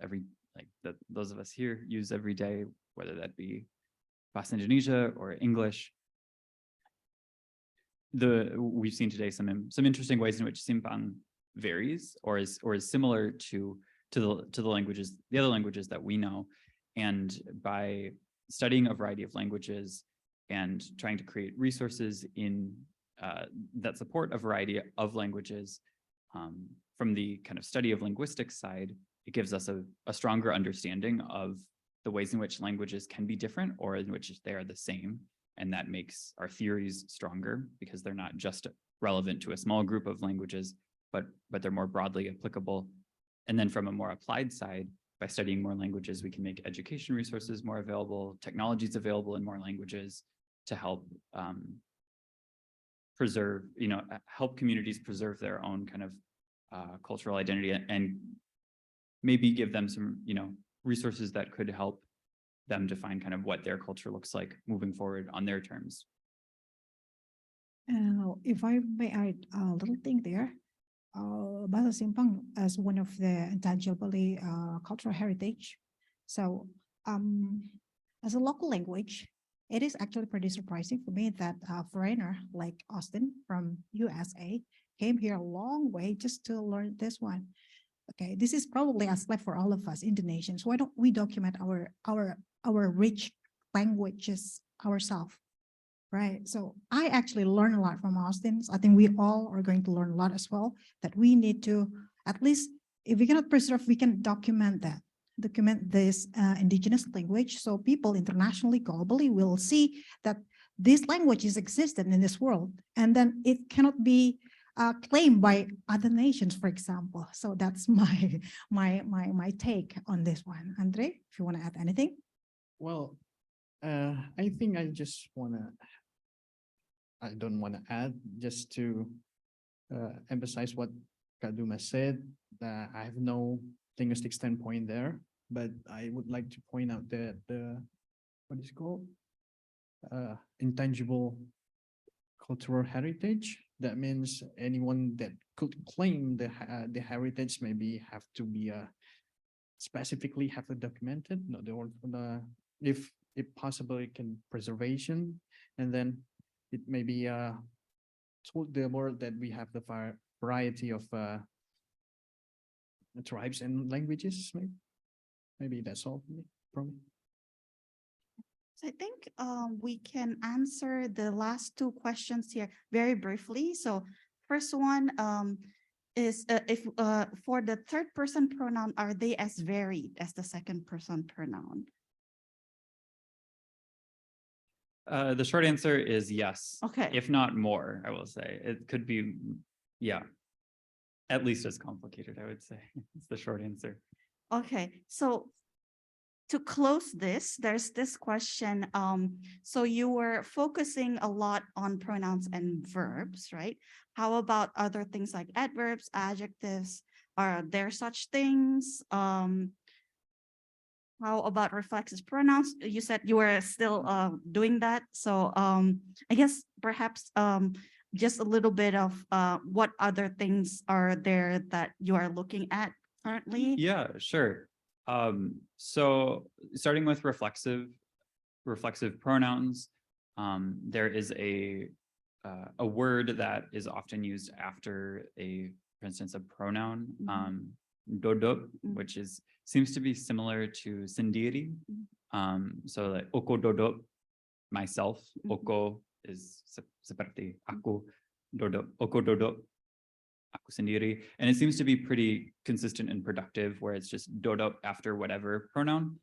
that those of us here use every day, whether that be Bahasa Indonesia or English, we've seen today some interesting ways in which Simpakng varies or is similar to the languages, the other languages that we know. And by studying a variety of languages and trying to create resources in that support a variety of languages, from the kind of study of linguistics side, it gives us a stronger understanding of the ways in which languages can be different or in which they are the same. And that makes our theories stronger because they're not just relevant to a small group of languages, but they're more broadly applicable. And then from a more applied side, by studying more languages, we can make education resources more available, technologies available in more languages to help preserve, help communities preserve their own kind of cultural identity and maybe give them some, resources that could help them define kind of what their culture looks like moving forward on their terms. If I may add a little thing there, Bahasa Simpakng as one of the intangibly cultural heritage. So as a local language, it is actually pretty surprising for me that a foreigner like Austin from USA came here a long way just to learn this one. Okay, this is probably a step for all of us Indonesians. Why don't we document our rich languages ourselves, right? So I actually learned a lot from Austin. I think we all are going to learn a lot as well, that we need to, at least if we cannot preserve, we can document this indigenous language, so people internationally, globally will see that this language is existent in this world, and then it cannot be claimed by other nations, for example. So that's my take on this one. Andre, if you want to add anything. Well, I think I don't want to add, just to emphasize what Kaduma said, that I have no linguistic standpoint there, but I would like to point out that what is called intangible cultural heritage. That means anyone that could claim the heritage maybe have to be specifically have it documented. No, if possible, it can preservation, and then it may be told the world that we have the variety of tribes and languages. Maybe that's all from me. So I think we can answer the last two questions here very briefly. So first one is if for the third person pronoun, are they as varied as the second person pronoun? The short answer is yes. Okay. If not more, I will say. It could be, yeah, at least as complicated, I would say. It's the short answer. Okay, so to close this, there's this question. So you were focusing a lot on pronouns and verbs, right? How about other things like adverbs, adjectives? Are there such things? How about reflexive pronouns? You said you were still doing that. So I guess perhaps just a little bit of what other things are there that you are looking at currently? Yeah, sure. So starting with reflexive pronouns, there is a word that is often used after for instance, a pronoun, dodop, which seems to be similar to sendiri. So like oko dodop, myself. Oko is seperti aku, dodop, oko dodop, aku sendiri. And it seems to be pretty consistent and productive, where it's just dodop after whatever pronoun.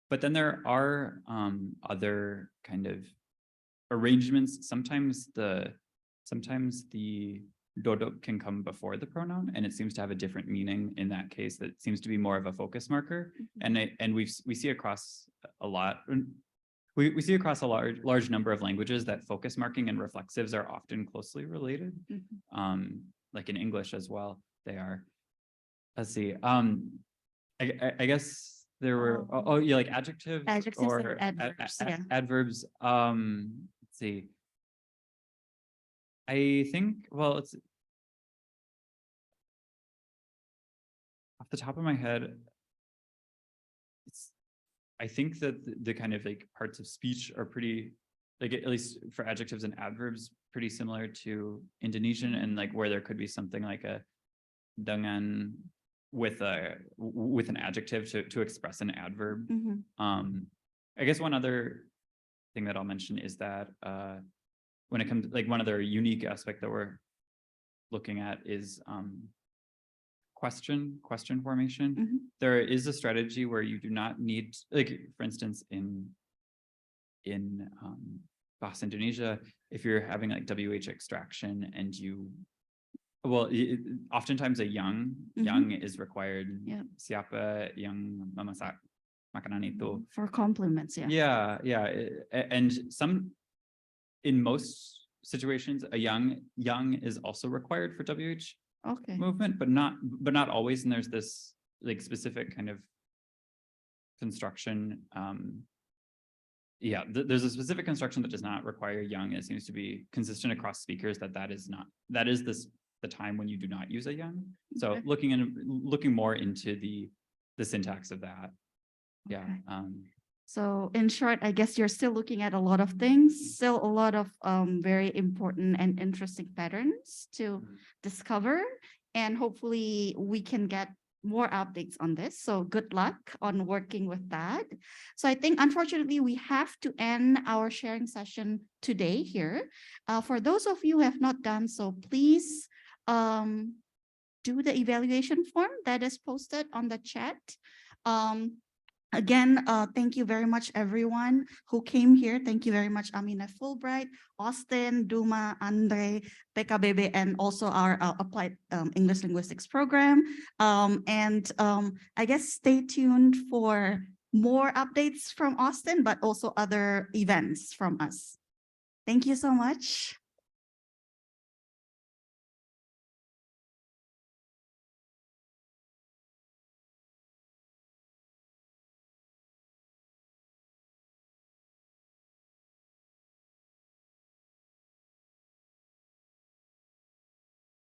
But then there are other kind of arrangements. Sometimes the dodok can come before the pronoun, and it seems to have a different meaning in that case. That seems to be more of a focus marker, and we see across a lot. We see across a large number of languages that focus marking and reflexives are often closely related. Like in English as well, they are. Let's see. I guess there were yeah, like adjectives or and adverbs. Yeah. adverbs. Let's see. I think, well, it's off the top of my head, I think that the kind of like parts of speech are pretty, like at least for adjectives and adverbs, pretty similar to Indonesian, and like where there could be something like a dengan with an adjective to express an adverb. I guess one other thing that I'll mention is that when it comes, like one other unique aspect that we're looking at is question formation. There is a strategy where you do not need, like for instance, in Bahasa Indonesia, if you're having like WH extraction and you, well, oftentimes a yang is required. Yeah. Siapa yang memasak makanan itu? For compliments, yeah. Yeah. And in most situations, a yang is also required for WH movement, but not always. And there's this like specific kind of construction. Yeah, there's a specific construction that does not require yang. It seems to be consistent across speakers that is the time when you do not use a yang. So looking more into the syntax of that. Yeah. So in short, I guess you're still looking at a lot of things, still a lot of very important and interesting patterns to discover, and hopefully we can get more updates on this. So good luck on working with that. So I think unfortunately we have to end our sharing session today here. For those of you who have not done so, please do the evaluation form that is posted on the chat. Again, thank you very much, everyone who came here. Thank you very much, Amina Fullbright, Austin, Duma, Andre, PKBB, and also our Applied English Linguistics program. I guess stay tuned for more updates from Austin, but also other events from us. Thank you so much.